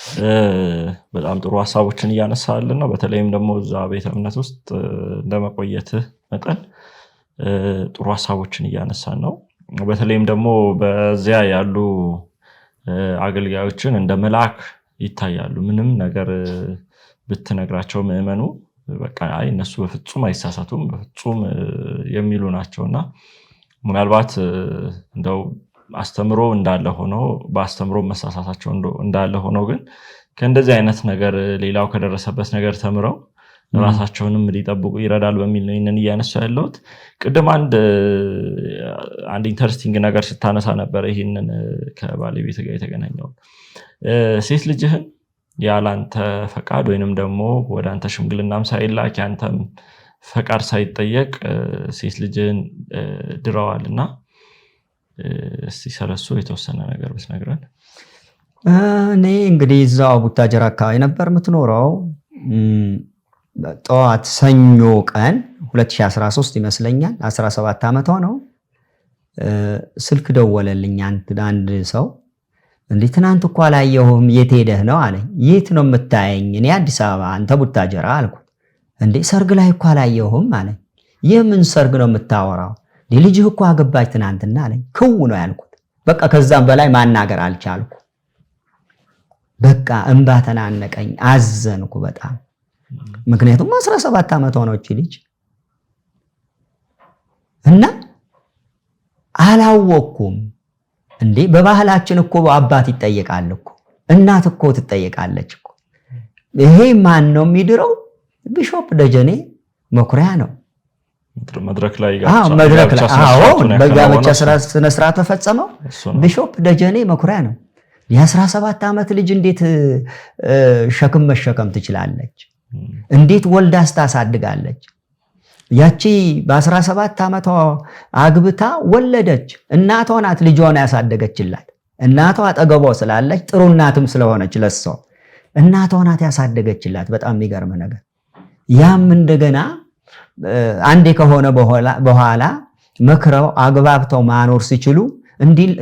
በጣም ጥሩ ሀሳቦችን እያነሳልን ነው። በተለይም ደግሞ እዛ ቤተ እምነት ውስጥ እንደመቆየትህ መጠን ጥሩ ሀሳቦችን እያነሳን ነው። በተለይም ደግሞ በዚያ ያሉ አገልጋዮችን እንደ መልአክ ይታያሉ። ምንም ነገር ብትነግራቸው ምዕመኑ በቃ አይ እነሱ በፍጹም አይሳሳቱም በፍጹም የሚሉ ናቸውና ምናልባት እንደው አስተምሮ እንዳለ ሆኖ በአስተምሮ መሳሳታቸው እንዳለ ሆኖ ግን ከእንደዚህ አይነት ነገር ሌላው ከደረሰበት ነገር ተምረው ራሳቸውንም ሊጠብቁ ይረዳል በሚል ነው ይህንን እያነሱ ያለሁት። ቅድም አንድ ኢንተረስቲንግ ነገር ስታነሳ ነበር። ይህንን ከባለቤት ጋር የተገናኘው ሴት ልጅህን ያላንተ ፈቃድ ወይንም ደግሞ ወደ አንተ ሽምግልናም ሳይላክ ያንተም ፈቃድ ሳይጠየቅ ሴት ልጅን ድረዋልና እስቲ ስለሱ የተወሰነ ነገር ብትነግረን። እኔ እንግዲህ እዛው ቡታጀራ አካባቢ ነበር የምትኖረው። ጠዋት ሰኞ ቀን 2013 ይመስለኛል 17 ዓመቷ ነው። ስልክ ደወለልኝ አንድ ሰው። እንዴ ትናንት እኮ አላየሁም የት ሄደህ ነው አለኝ። የት ነው የምታየኝ? እኔ አዲስ አበባ አንተ ቡታጀራ አልኩት። እንዴ ሰርግ ላይ እኮ አላየሁም አለኝ። የምን ሰርግ ነው የምታወራው? ልጅህ እኮ አገባች ትናንትና አለኝ። ክው ነው ያልኩት። በቃ ከዛም በላይ ማናገር አልቻልኩ። በቃ እንባ ተናነቀኝ፣ አዘንኩ በጣም። ምክንያቱም 17 ዓመት ሆነች ልጅ እና አላወኩም። እንዴ በባህላችን እኮ አባት ይጠየቃል እኮ እናት እኮ ትጠየቃለች እኮ። ይሄ ማን ነው የሚድረው? ቢሾፕ ደጀኔ መኩሪያ ነው። መድረክ ላይ በጋብቻ ስነ ስርዓት ተፈጸመው ቢሾፕ ደጀኔ መኩሪያ ነው። የ17 ዓመት ልጅ እንዴት ሸክም መሸከም ትችላለች? እንዴት ወልዳ ታሳድጋለች? ያቺ በ17 ዓመቷ አግብታ ወለደች። እናቷ ናት ልጇን ያሳደገችላት። እናቷ አጠገቧ ስላለች ጥሩ እናትም ስለሆነች ለሷ እናቷ ናት ያሳደገችላት። በጣም የሚገርም ነገር። ያም እንደገና አንዴ ከሆነ በኋላ መክረው አግባብተው ማኖር ሲችሉ እንዲል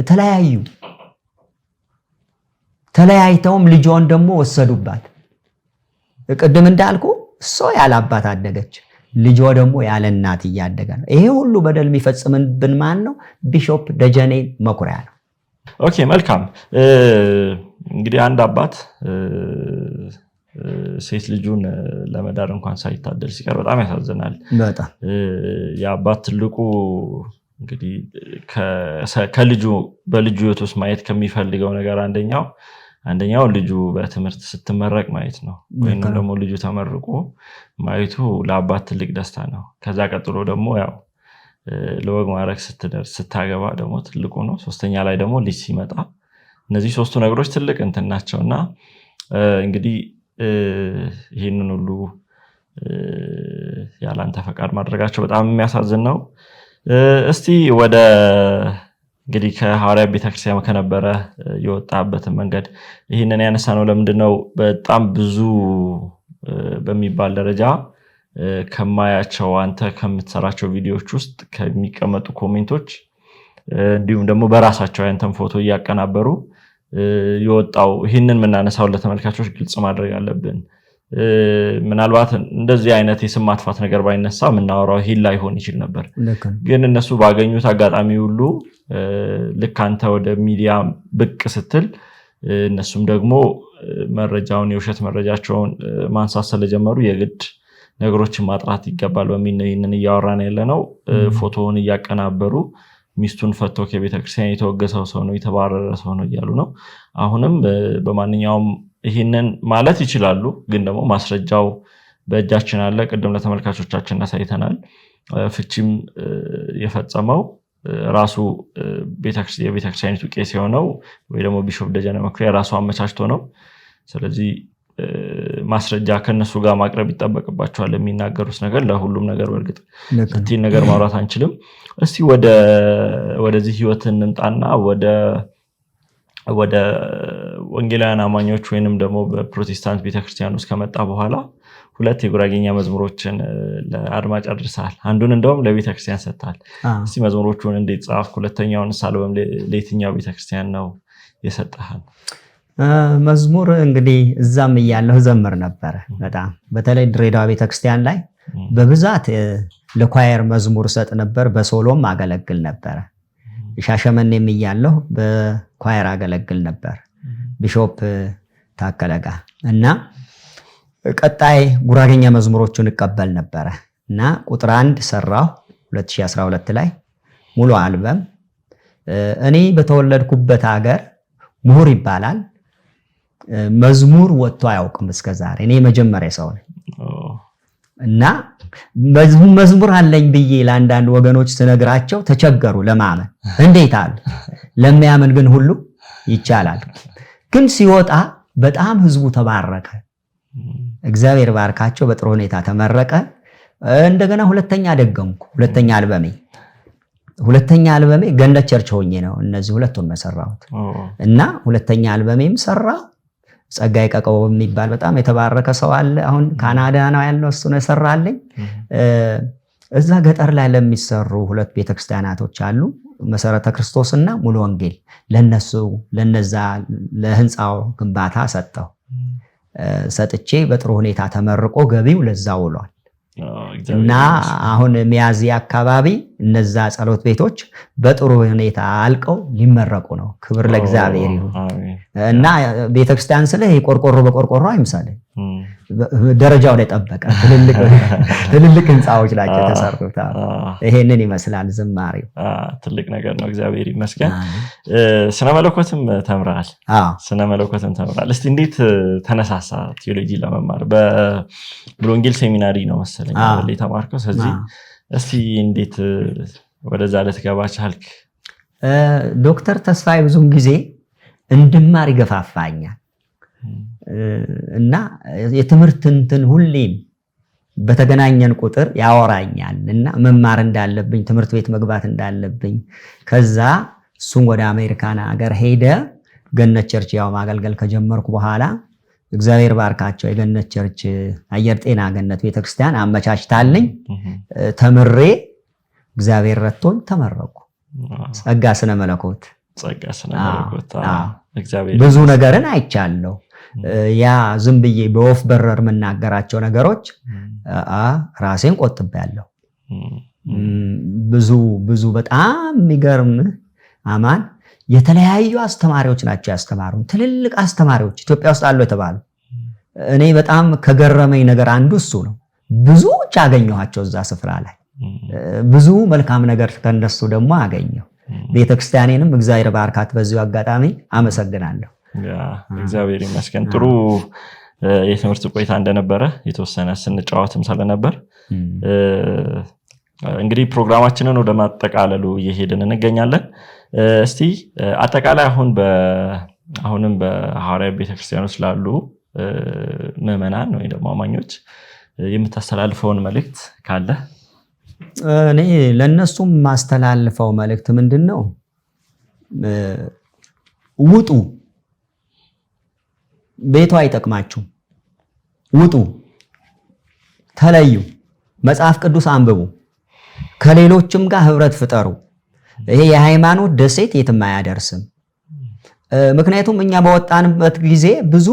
ተለያይተውም ልጇን ደግሞ ወሰዱባት። ቅድም እንዳልኩ እሷ ያለ አባት አደገች፣ ልጇ ደግሞ ያለ እናት እያደገ ነው። ይሄ ሁሉ በደል የሚፈጽምብን ማን ነው? ቢሾፕ ደጀኔ መኩሪያ ነው። ኦኬ መልካም። እንግዲህ አንድ አባት ሴት ልጁን ለመዳር እንኳን ሳይታደል ሲቀር በጣም ያሳዝናል። በጣም የአባት ትልቁ እንግዲህ ከልጁ በልጁ ህይወት ውስጥ ማየት ከሚፈልገው ነገር አንደኛው ልጁ በትምህርት ስትመረቅ ማየት ነው፣ ወይም ደግሞ ልጁ ተመርቆ ማየቱ ለአባት ትልቅ ደስታ ነው። ከዛ ቀጥሎ ደግሞ ያው ለወግ ማዕረግ ስትደርስ ስታገባ ደግሞ ትልቁ ነው። ሶስተኛ ላይ ደግሞ ልጅ ሲመጣ፣ እነዚህ ሶስቱ ነገሮች ትልቅ እንትን ናቸውና እንግዲህ ይህንን ሁሉ ያላንተ ፈቃድ ማድረጋቸው በጣም የሚያሳዝን ነው። እስቲ ወደ እንግዲህ ከሐዋርያ ቤተክርስቲያን ከነበረ የወጣበትን መንገድ ይህንን ያነሳ ነው። ለምንድነው በጣም ብዙ በሚባል ደረጃ ከማያቸው አንተ ከምትሰራቸው ቪዲዮዎች ውስጥ ከሚቀመጡ ኮሜንቶች እንዲሁም ደግሞ በራሳቸው ያንተን ፎቶ እያቀናበሩ የወጣው ይህንን የምናነሳው ለተመልካቾች ግልጽ ማድረግ አለብን። ምናልባት እንደዚህ አይነት የስም ማጥፋት ነገር ባይነሳ የምናወራው ይሄን ላይሆን ይችል ነበር። ግን እነሱ ባገኙት አጋጣሚ ሁሉ ልክ አንተ ወደ ሚዲያ ብቅ ስትል እነሱም ደግሞ መረጃውን የውሸት መረጃቸውን ማንሳት ስለጀመሩ የግድ ነገሮችን ማጥራት ይገባል በሚል ነው ይህንን እያወራን ያለነው። ፎቶውን እያቀናበሩ ሚስቱን ፈቶ ከቤተክርስቲያን የተወገሰው ሰው ነው፣ የተባረረ ሰው ነው እያሉ ነው። አሁንም በማንኛውም ይህንን ማለት ይችላሉ፣ ግን ደግሞ ማስረጃው በእጃችን አለ። ቅድም ለተመልካቾቻችን አሳይተናል። ፍቺም የፈጸመው ራሱ የቤተክርስቲያኒቱ ቄስ የሆነው ወይ ደግሞ ቢሾፕ ደጀኔ መኩሪያ ራሱ አመቻችቶ ነው። ስለዚህ ማስረጃ ከነሱ ጋር ማቅረብ ይጠበቅባቸዋል። የሚናገሩት ነገር ለሁሉም ነገር በእርግጥ እንትን ነገር ማውራት አንችልም። እስቲ ወደዚህ ህይወት እንምጣና ወደ ወንጌላውያን አማኞች ወይንም ደግሞ በፕሮቴስታንት ቤተክርስቲያን ውስጥ ከመጣ በኋላ 2 የጉራጌኛ መዝሙሮችን ለአድማጭ አድርሰሃል። አንዱን እንደውም ለቤተክርስቲያን ሰጥተሃል። እስቲ መዝሙሮቹን እንዴት ጻፍክ? ሁለተኛውን አልበም ለየትኛው ቤተክርስቲያን ነው የሰጠሃል? መዝሙር እንግዲህ እዛም እያለሁ ዘምር ነበር። በጣም በተለይ ድሬዳዋ ቤተክርስቲያን ላይ በብዛት ለኳየር መዝሙር ሰጥ ነበር። በሶሎም አገለግል ነበር። ሻሸመኔም እያለሁ በኳየር አገለግል ነበር ቢሾፕ ታከለጋ እና ቀጣይ ጉራጌኛ መዝሙሮችን እቀበል ነበር እና ቁጥር 1 ሰራሁ 2012 ላይ ሙሉ አልበም። እኔ በተወለድኩበት ሀገር ምሁር ይባላል መዝሙር ወጥቶ አያውቅም እስከዛሬ። እኔ መጀመሪያ ሰው ነኝ እና መዝሙር አለኝ ብዬ ለአንዳንድ ወገኖች ስነግራቸው ተቸገሩ ለማመን። እንዴት አሉ። ለሚያምን ግን ሁሉ ይቻላል። ግን ሲወጣ በጣም ህዝቡ ተባረከ። እግዚአብሔር ባርካቸው፣ በጥሩ ሁኔታ ተመረቀ። እንደገና ሁለተኛ ደገምኩ። ሁለተኛ አልበሜ ገነት ቸርች ሆኜ ነው እነዚህ ሁለቱን መሰራሁት እና ሁለተኛ አልበሜም ሰራሁ። ጸጋይ ቀቀው የሚባል በጣም የተባረከ ሰው አለ። አሁን ካናዳ ነው ያለው። እሱ ነው የሰራልኝ። እዛ ገጠር ላይ ለሚሰሩ ሁለት ቤተክርስቲያናቶች አሉ፣ መሰረተ ክርስቶስና ሙሉ ወንጌል። ለነዛ ለህንፃው ግንባታ ሰጥቼ በጥሩ ሁኔታ ተመርቆ ገቢው ለዛ ውሏል። እና አሁን ሚያዝያ አካባቢ እነዛ ጸሎት ቤቶች በጥሩ ሁኔታ አልቀው ሊመረቁ ነው። ክብር ለእግዚአብሔር ይሁን። እና ቤተክርስቲያን ስለ ቆርቆሮ በቆርቆሮ አይምሳለኝ፣ ደረጃውን የጠበቀ ትልልቅ ህንፃዎች ናቸው የተሰሩት። ይሄንን ይመስላል ዝማሬው። ትልቅ ነገር ነው። እግዚአብሔር ይመስገን። ስነ መለኮትም ተምራል። እስቲ እንዴት ተነሳሳ ቴዎሎጂ ለመማር? በሙሉ ወንጌል ሴሚናሪ ነው መሰለኝ የተማርከው። ስለዚህ እስቲ እንዴት ወደዛ ልትገባ ቻልክ? ዶክተር ተስፋዬ ብዙም ጊዜ እንድማር ይገፋፋኛል እና የትምህርት እንትን ሁሌም በተገናኘን ቁጥር ያወራኛል እና መማር እንዳለብኝ፣ ትምህርት ቤት መግባት እንዳለብኝ። ከዛ እሱም ወደ አሜሪካን ሀገር ሄደ። ገነት ቸርች ያው ማገልገል ከጀመርኩ በኋላ እግዚአብሔር ባርካቸው የገነት ቸርች አየር ጤና ገነት ቤተክርስቲያን አመቻችታልኝ ተምሬ እግዚአብሔር ረድቶኝ ተመረኩ። ጸጋ ስነ መለኮት ብዙ ነገርን አይቻለሁ። ያ ዝም ብዬ በወፍ በረር የምናገራቸው ነገሮች ራሴን ቆጥቤያለሁ። ብዙ በጣም የሚገርም አማን የተለያዩ አስተማሪዎች ናቸው ያስተማሩን። ትልልቅ አስተማሪዎች ኢትዮጵያ ውስጥ አሉ የተባሉ። እኔ በጣም ከገረመኝ ነገር አንዱ እሱ ነው። ብዙዎች አገኘኋቸው እዛ ስፍራ ላይ ብዙ መልካም ነገር ከነሱ ደግሞ አገኘሁ። ቤተክርስቲያኔንም እግዚአብሔር ባርካት በዚሁ አጋጣሚ አመሰግናለሁ። እግዚአብሔር ይመስገን። ጥሩ የትምህርት ቆይታ እንደነበረ የተወሰነ ስንጫወትም ስለነበር እንግዲህ ፕሮግራማችንን ወደ ማጠቃለሉ እየሄድን እንገኛለን። እስቲ አጠቃላይ አሁንም በሐዋርያ ቤተክርስቲያን ውስጥ ላሉ ምዕመናን ወይ ደግሞ አማኞች የምታስተላልፈውን መልእክት ካለ? እኔ ለነሱም ማስተላልፈው መልእክት ምንድነው? ውጡ፣ ቤቱ አይጠቅማችሁም። ውጡ፣ ተለዩ፣ መጽሐፍ ቅዱስ አንብቡ፣ ከሌሎችም ጋር ህብረት ፍጠሩ። ይሄ የሃይማኖት ደሴት የትም አያደርስም። ምክንያቱም እኛ በወጣንበት ጊዜ ብዙ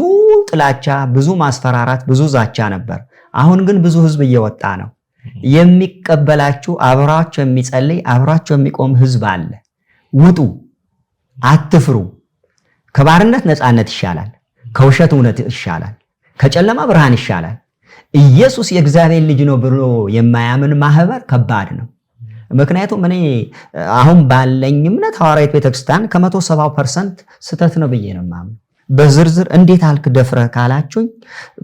ጥላቻ፣ ብዙ ማስፈራራት፣ ብዙ ዛቻ ነበር። አሁን ግን ብዙ ህዝብ እየወጣ ነው። የሚቀበላችሁ፣ አብራችሁ የሚጸልይ፣ አብራችሁ የሚቆም ህዝብ አለ። ውጡ፣ አትፍሩ። ከባርነት ነፃነት ይሻላል፣ ከውሸት እውነት ይሻላል፣ ከጨለማ ብርሃን ይሻላል። ኢየሱስ የእግዚአብሔር ልጅ ነው ብሎ የማያምን ማህበር ከባድ ነው። ምክንያቱም እኔ አሁን ባለኝ እምነት ሐዋርያት ቤተክርስቲያን ከ170% ስተት ነው ብዬ ነው የማምነው። በዝርዝር እንዴት አልክ ደፍረህ ካላችሁኝ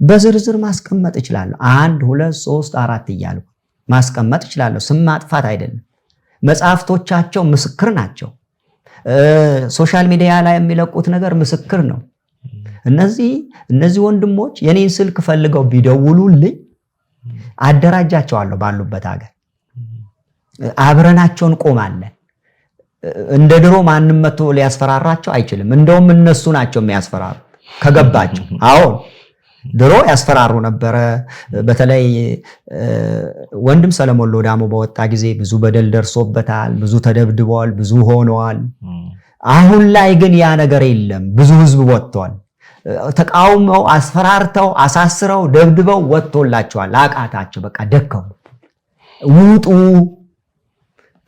በዝርዝር ማስቀመጥ እችላለሁ። 1 2 3 4 እያልኩ ማስቀመጥ እችላለሁ። ስም ማጥፋት አይደለም። መጽሐፍቶቻቸው ምስክር ናቸው። ሶሻል ሚዲያ ላይ የሚለቁት ነገር ምስክር ነው። እነዚህ ወንድሞች የኔን ስልክ ፈልገው ቢደውሉልኝ አደራጃቸዋለሁ። ባሉበት ሀገር አብረናቸውን ቆማለን። እንደ ድሮ ማንም መጥቶ ሊያስፈራራቸው አይችልም። እንደውም እነሱ ናቸው የሚያስፈራሩ ከገባቸው። አዎ ድሮ ያስፈራሩ ነበረ። በተለይ ወንድም ሰለሞን ሎዳሞ በወጣ ጊዜ ብዙ በደል ደርሶበታል፣ ብዙ ተደብድበዋል፣ ብዙ ሆነዋል። አሁን ላይ ግን ያ ነገር የለም። ብዙ ህዝብ ወጥቷል። ተቃውመው አስፈራርተው አሳስረው ደብድበው ወጥቶላቸዋል። አቃታቸው፣ በቃ ደከሙ። ውጡ፣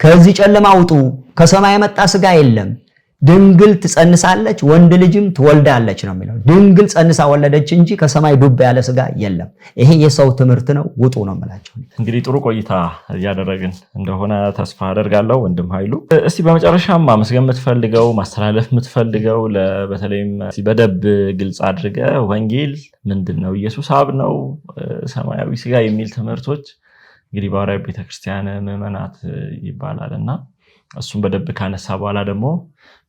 ከዚህ ጨለማ ውጡ። ከሰማይ የመጣ ስጋ የለም። ድንግል ትጸንሳለች ወንድ ልጅም ትወልዳለች ነው የሚለው። ድንግል ጸንሳ ወለደች እንጂ ከሰማይ ዱብ ያለ ስጋ የለም። ይሄ የሰው ትምህርት ነው። ውጡ ነው የምላቸው። እንግዲህ ጥሩ ቆይታ እያደረግን እንደሆነ ተስፋ አደርጋለሁ። ወንድም ኃይሉ እስቲ በመጨረሻም ማመስገን የምትፈልገው ማስተላለፍ የምትፈልገው በተለይም በደብ ግልጽ አድርገ ወንጌል ምንድነው? ኢየሱስ አብ ነው፣ ሰማያዊ ስጋ የሚል ትምህርቶች እንግዲህ በሐዋርያት ቤተክርስቲያን ምዕመናት ይባላልና እሱም በደብ ካነሳ በኋላ ደግሞ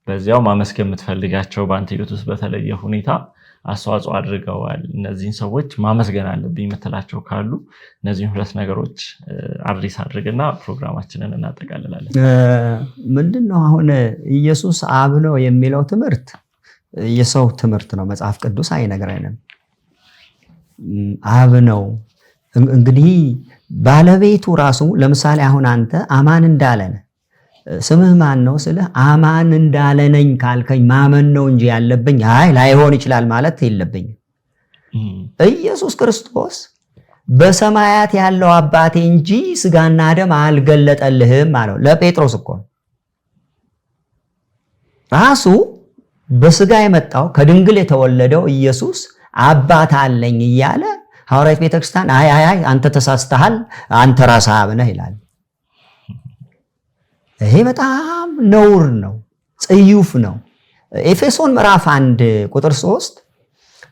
በዚያው ማመስገን የምትፈልጋቸው በአንተ ሕይወት ውስጥ በተለየ ሁኔታ አስተዋጽኦ አድርገዋል። እነዚህን ሰዎች ማመስገን አለብኝ የምትላቸው ካሉ እነዚህን ሁለት ነገሮች አድሬስ አድርግና ፕሮግራማችንን እናጠቃልላለን። ምንድነው አሁን ኢየሱስ አብ ነው የሚለው ትምህርት የሰው ትምህርት ነው። መጽሐፍ ቅዱስ አይነግረንም። አብ ነው እንግዲህ ባለቤቱ ራሱ ለምሳሌ አሁን አንተ አማን እንዳለን ስምህ ማን ነው ስልህ አማን እንዳለነኝ ካልከኝ ማመን ነው እንጂ ያለብኝ ላይሆን ይችላል ማለት የለብኝም። ኢየሱስ ክርስቶስ በሰማያት ያለው አባቴ እንጂ ስጋና ደም አልገለጠልህም አለው ለጴጥሮስ እኮ ራሱ በስጋ የመጣው ከድንግል የተወለደው ኢየሱስ አባት አለኝ እያለ ሐዋርያት ቤተክርስቲያን አንተ ተሳስተሃል አንተ ራስህ አብ ነህ ይላል። ይሄ በጣም ነውር ነው፣ ጽዩፍ ነው። ኤፌሶን ምዕራፍ 1 ቁጥር 3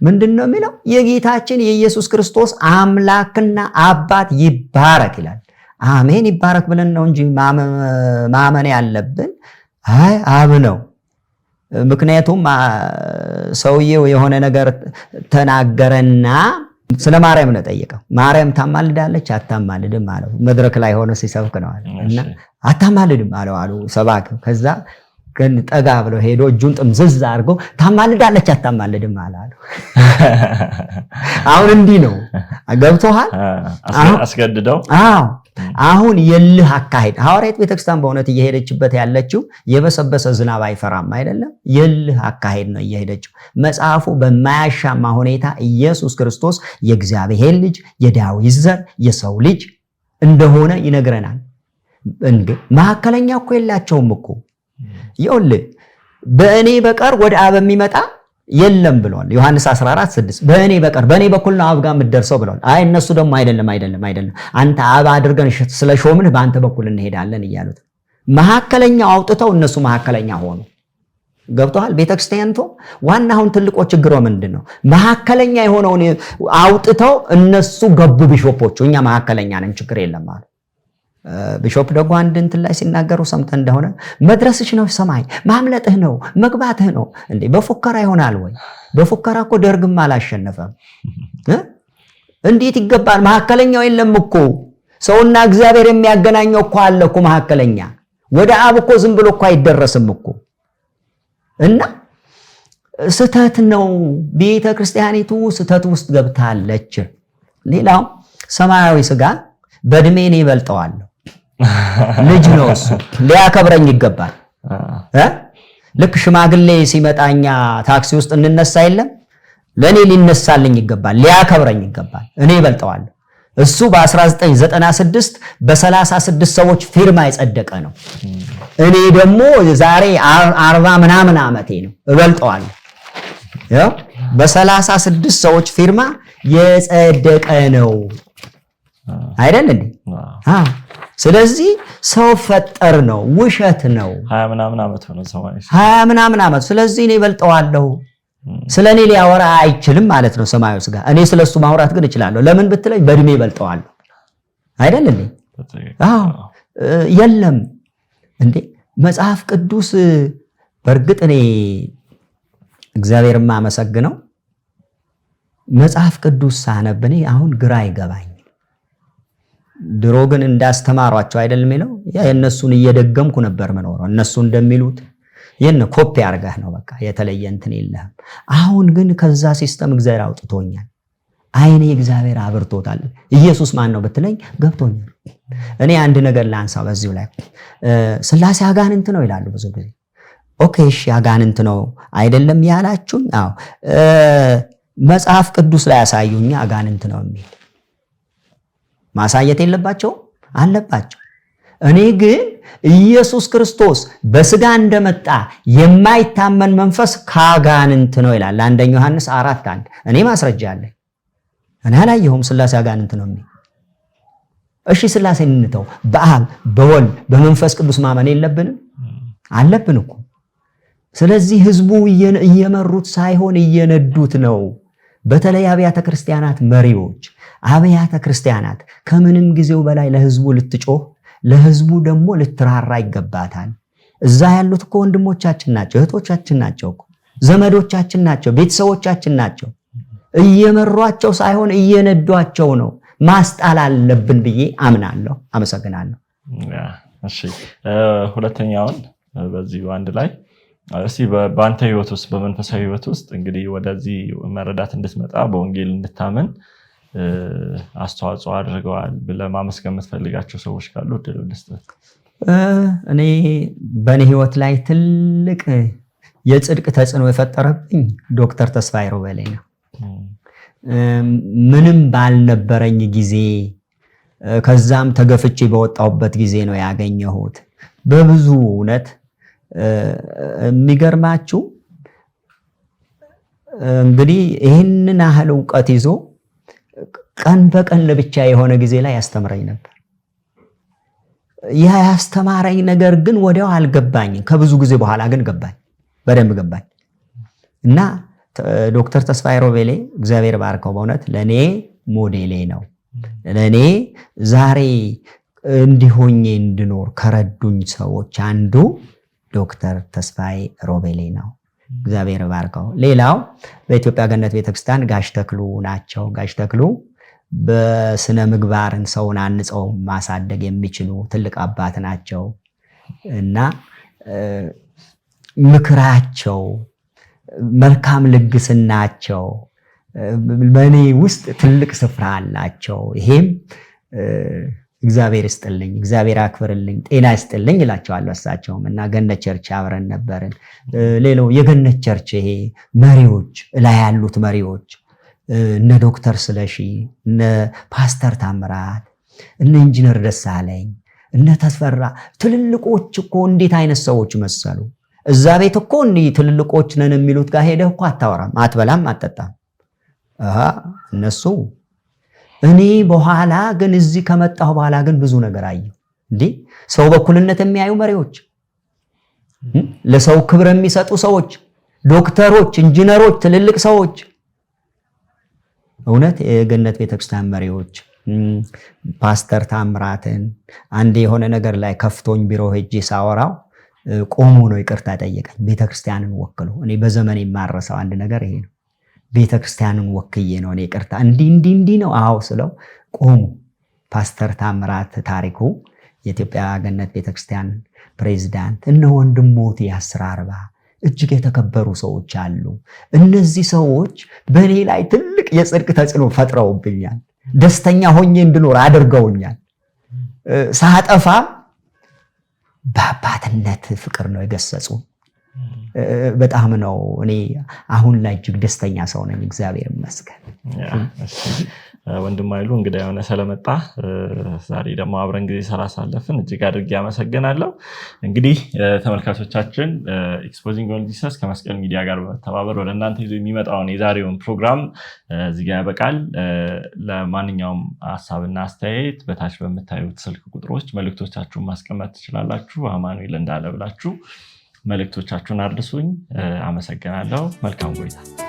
ምንድነው የሚለው? የጌታችን የኢየሱስ ክርስቶስ አምላክና አባት ይባረክ ይላል። አሜን ይባረክ ብለን ነው እንጂ ማመን ያለብን አብ ነው። ምክንያቱም ሰውየው የሆነ ነገር ተናገረና ስለ ማርያም ነው ጠየቀው። ማርያም ታማልዳለች አታማልድም አለው። መድረክ ላይ ሆኖ ሲሰብክ ነው አለ እና አታማልድም አሉ ሰባኪው። ከዛ ግን ጠጋ ብሎ ሄዶ እጁን ጥምዝዝ አድርጎ ታማልዳለች አታማልድም አለ። አሁን እንዲህ ነው ገብቶሃል? አስገድደው አሁን የልህ አካሄድ ሐዋርያት ቤተክርስቲያን በእውነት እየሄደችበት ያለችው የበሰበሰ ዝናብ አይፈራም አይደለም። የልህ አካሄድ ነው እየሄደችው። መጽሐፉ በማያሻማ ሁኔታ ኢየሱስ ክርስቶስ የእግዚአብሔር ልጅ የዳዊት ዘር የሰው ልጅ እንደሆነ ይነግረናል። እንዴ መሐከለኛ እኮ የላቸውም እኮ። ይኸውልህ በእኔ በቀር ወደ አብ የሚመጣ የለም ብሏል ዮሐንስ 14:6 በእኔ በቀር በእኔ በኩል ነው አብ ጋር የምትደርሰው ብሏል። እነሱ ደግሞ አይደለም አንተ አብ አድርገን ስለሾምንህ በአንተ በኩል እንሄዳለን እያሉት መሐከለኛው አውጥተው እነሱ መሐከለኛ ሆኑ። ገብቶሃል? ቤተክርስቲያንቶ ዋናውን ትልቁ ችግሩ ምንድነው? መሐከለኛ የሆነውን አውጥተው እነሱ ገቡ ቢሾፖቹ። እኛ መሐከለኛ ነን ችግር የለም አሉ። ቢሾፕ ደግሞ አንድ እንትን ላይ ሲናገሩ ሰምተህ እንደሆነ መድረስሽ ነው ሰማይ፣ ማምለጥህ ነው መግባትህ ነው። እንዴ በፉከራ ይሆናል ወይ? በፉከራ እኮ ደርግም አላሸነፈም። እንዴት ይገባል? መሐከለኛው የለም እኮ። ሰውና እግዚአብሔር የሚያገናኘው እኮ አለ እኮ መሐከለኛ። ወደ አብ እኮ ዝም ብሎ እኮ አይደረስም እኮ። እና ስተት ነው ቤተ ክርስቲያኒቱ ስተት ውስጥ ገብታለች። ሌላው ሰማያዊ ስጋ በእድሜ እኔ እበልጠዋለሁ። ልጅ ነው እሱ፣ ሊያከብረኝ ይገባል። ልክ ሽማግሌ ሲመጣኛ ታክሲ ውስጥ እንነሳ የለም፣ ለእኔ ሊነሳልኝ ይገባል፣ ሊያከብረኝ ይገባል። እኔ እበልጠዋለሁ። እሱ በ1996 በ36 ሰዎች ፊርማ የጸደቀ ነው። እኔ ደግሞ ዛሬ 40 ምናምን ዓመቴ ነው፣ እበልጠዋለሁ። ያው በ36 ሰዎች ፊርማ የጸደቀ ነው አይደል እንዴ? ስለዚህ ሰው ፈጠር ነው፣ ውሸት ነው። 20 ምናምን ዓመት ሆነ ሰማይ 20 ምናምን ዓመት። ስለዚህ እኔ እበልጠዋለሁ። ስለኔ ሊያወራ አይችልም ማለት ነው ሰማያዊ ስጋ። እኔ ስለሱ ማውራት ግን እችላለሁ። ለምን ብትለኝ በእድሜ እበልጠዋለሁ አይደል እንዴ? የለም እንዴ መጽሐፍ ቅዱስ። በእርግጥ እኔ እግዚአብሔር ማመሰግነው መጽሐፍ ቅዱስ ሳነብ እኔ አሁን ግራ ይገባኝ። ድሮ ግን እንዳስተማሯቸው አይደል የሚለው የእነሱን እየደገምኩ ነበር መኖረው። እነሱ እንደሚሉት የነ ኮፒ አርጋህ ነው በቃ የተለየ እንትን የለህም። አሁን ግን ከዛ ሲስተም እግዚአብሔር አውጥቶኛል። አይኔ እግዚአብሔር አብርቶታል። ኢየሱስ ማን ነው ብትለኝ ገብቶኛል። እኔ አንድ ነገር ላንሳው በዚሁ ላይ ስላሴ አጋንንት ነው ይላሉ ብዙ ጊዜ። ኦኬ እሺ አጋንንት ነው አይደለም ያላችሁኝ? አዎ መጽሐፍ ቅዱስ ላይ ያሳዩኝ አጋንንት ነው የሚል ማሳየት የለባቸው አለባቸው። እኔ ግን ኢየሱስ ክርስቶስ በስጋ እንደመጣ የማይታመን መንፈስ ካጋንንት ነው ይላል አንደኛ ዮሐንስ 4:1 እኔ ማስረጃ አለኝ። እኔ አላየሁም ስላሴ አጋንንት ነው የሚል። እሺ ስላሴን እንተው፣ በአብ በወልድ በመንፈስ ቅዱስ ማመን የለብንም? አለብን እኮ። ስለዚህ ህዝቡ እየመሩት ሳይሆን እየነዱት ነው። በተለይ አብያተ ክርስቲያናት መሪዎች፣ አብያተ ክርስቲያናት ከምንም ጊዜው በላይ ለህዝቡ ልትጮህ፣ ለህዝቡ ደግሞ ልትራራ ይገባታል። እዛ ያሉት እኮ ወንድሞቻችን ናቸው፣ እህቶቻችን ናቸው እኮ። ዘመዶቻችን ናቸው፣ ቤተሰቦቻችን ናቸው። እየመሯቸው ሳይሆን እየነዷቸው ነው። ማስጣል አለብን ብዬ አምናለሁ። አመሰግናለሁ። እሺ ሁለተኛውን በዚህ አንድ ላይ እስቲ በአንተ ህይወት ውስጥ በመንፈሳዊ ህይወት ውስጥ እንግዲህ ወደዚህ መረዳት እንድትመጣ በወንጌል እንድታምን አስተዋጽኦ አድርገዋል ብለህ ማመስገን የምትፈልጋቸው ሰዎች ካሉ እድል ልስጥህ። እኔ በእኔ ህይወት ላይ ትልቅ የጽድቅ ተጽዕኖ የፈጠረብኝ ዶክተር ተስፋዬ ሮቤሌ ነው። ምንም ባልነበረኝ ጊዜ ከዛም ተገፍቼ በወጣሁበት ጊዜ ነው ያገኘሁት። በብዙ እውነት የሚገርማችሁ እንግዲህ ይህንን ያህል እውቀት ይዞ ቀን በቀን ለብቻ የሆነ ጊዜ ላይ ያስተምረኝ ነበር። ያ ያስተማረኝ ነገር ግን ወዲያው አልገባኝም። ከብዙ ጊዜ በኋላ ግን ገባኝ፣ በደንብ ገባኝ። እና ዶክተር ተስፋዬ ሮቤሌ እግዚአብሔር ባርከው በእውነት ለእኔ ሞዴሌ ነው። ለእኔ ዛሬ እንዲሆኜ እንድኖር ከረዱኝ ሰዎች አንዱ ዶክተር ተስፋዬ ሮቤሌ ነው። እግዚአብሔር ባርከው። ሌላው በኢትዮጵያ ገነት ቤተክርስቲያን ጋሽ ተክሉ ናቸው። ጋሽ ተክሉ በስነ ምግባርን ሰውን አንጸው ማሳደግ የሚችሉ ትልቅ አባት ናቸው እና ምክራቸው፣ መልካም ልግስናቸው በእኔ ውስጥ ትልቅ ስፍራ አላቸው። ይሄም እግዚአብሔር ይስጥልኝ፣ እግዚአብሔር አክብርልኝ፣ ጤና ይስጥልኝ እላቸዋለሁ። እሳቸውም እና ገነት ቸርች አብረን ነበርን። ሌላው የገነት ቸርች ይሄ መሪዎች ላይ ያሉት መሪዎች እነ ዶክተር ስለሺ፣ እነ ፓስተር ታምራት፣ እነ ኢንጂነር ደሳለኝ፣ እነ ተስፈራ ትልልቆች እኮ እንዴት አይነት ሰዎች መሰሉ። እዛ ቤት እኮ እንዲህ ትልልቆች ነን የሚሉት ጋር ሄደህ እኮ አታወራም፣ አትበላም፣ አትጠጣም። እነሱ እኔ በኋላ ግን እዚህ ከመጣሁ በኋላ ግን ብዙ ነገር አየሁ። እንዴ ሰው በኩልነት የሚያዩ መሪዎች፣ ለሰው ክብር የሚሰጡ ሰዎች፣ ዶክተሮች፣ ኢንጂነሮች፣ ትልልቅ ሰዎች እውነት የገነት ቤተክርስቲያን መሪዎች ፓስተር ታምራትን አንዴ የሆነ ነገር ላይ ከፍቶኝ ቢሮ ሄጄ ሳወራው ቆሞ ነው ይቅርታ ጠየቀኝ። ቤተክርስቲያንን ወክሎ እኔ በዘመን የማረሰው አንድ ነገር ይሄ ነው። ቤተክርስቲያንን ወክዬ ነው እኔ ይቅርታ እንዲህ ነው አዎ ስለው ቆሙ። ፓስተር ታምራት ታሪኩ የኢትዮጵያ ገነት ቤተክርስቲያን ፕሬዝዳንት፣ እነ ወንድሞት የ1040 እጅግ የተከበሩ ሰዎች አሉ። እነዚህ ሰዎች በእኔ ላይ ትልቅ የጽድቅ ተጽዕኖ ፈጥረውብኛል። ደስተኛ ሆኜ እንድኖር አድርገውኛል። ሳጠፋ በአባትነት ፍቅር ነው የገሰጹ። በጣም ነው እኔ አሁን ላይ እጅግ ደስተኛ ሰው ነኝ። እግዚአብሔር ይመስገን። ወንድም ኃይሉ እንግዲህ የሆነ ስለመጣ ዛሬ ደግሞ አብረን ጊዜ ስላሳለፍን እጅግ አድርጌ አመሰግናለሁ። እንግዲህ ተመልካቾቻችን ኤክስፖዚንግ ኦንሊ ጂሰስ ከመስቀል ሚዲያ ጋር በመተባበር ወደ እናንተ ይዞ የሚመጣውን የዛሬውን ፕሮግራም እዚህ ጋር ያበቃል። ለማንኛውም ሀሳብና አስተያየት በታች በምታዩት ስልክ ቁጥሮች መልእክቶቻችሁን ማስቀመጥ ትችላላችሁ። አማኑኤል እንዳለ ብላችሁ መልእክቶቻችሁን አድርሱኝ። አመሰግናለሁ። መልካም ቆይታ።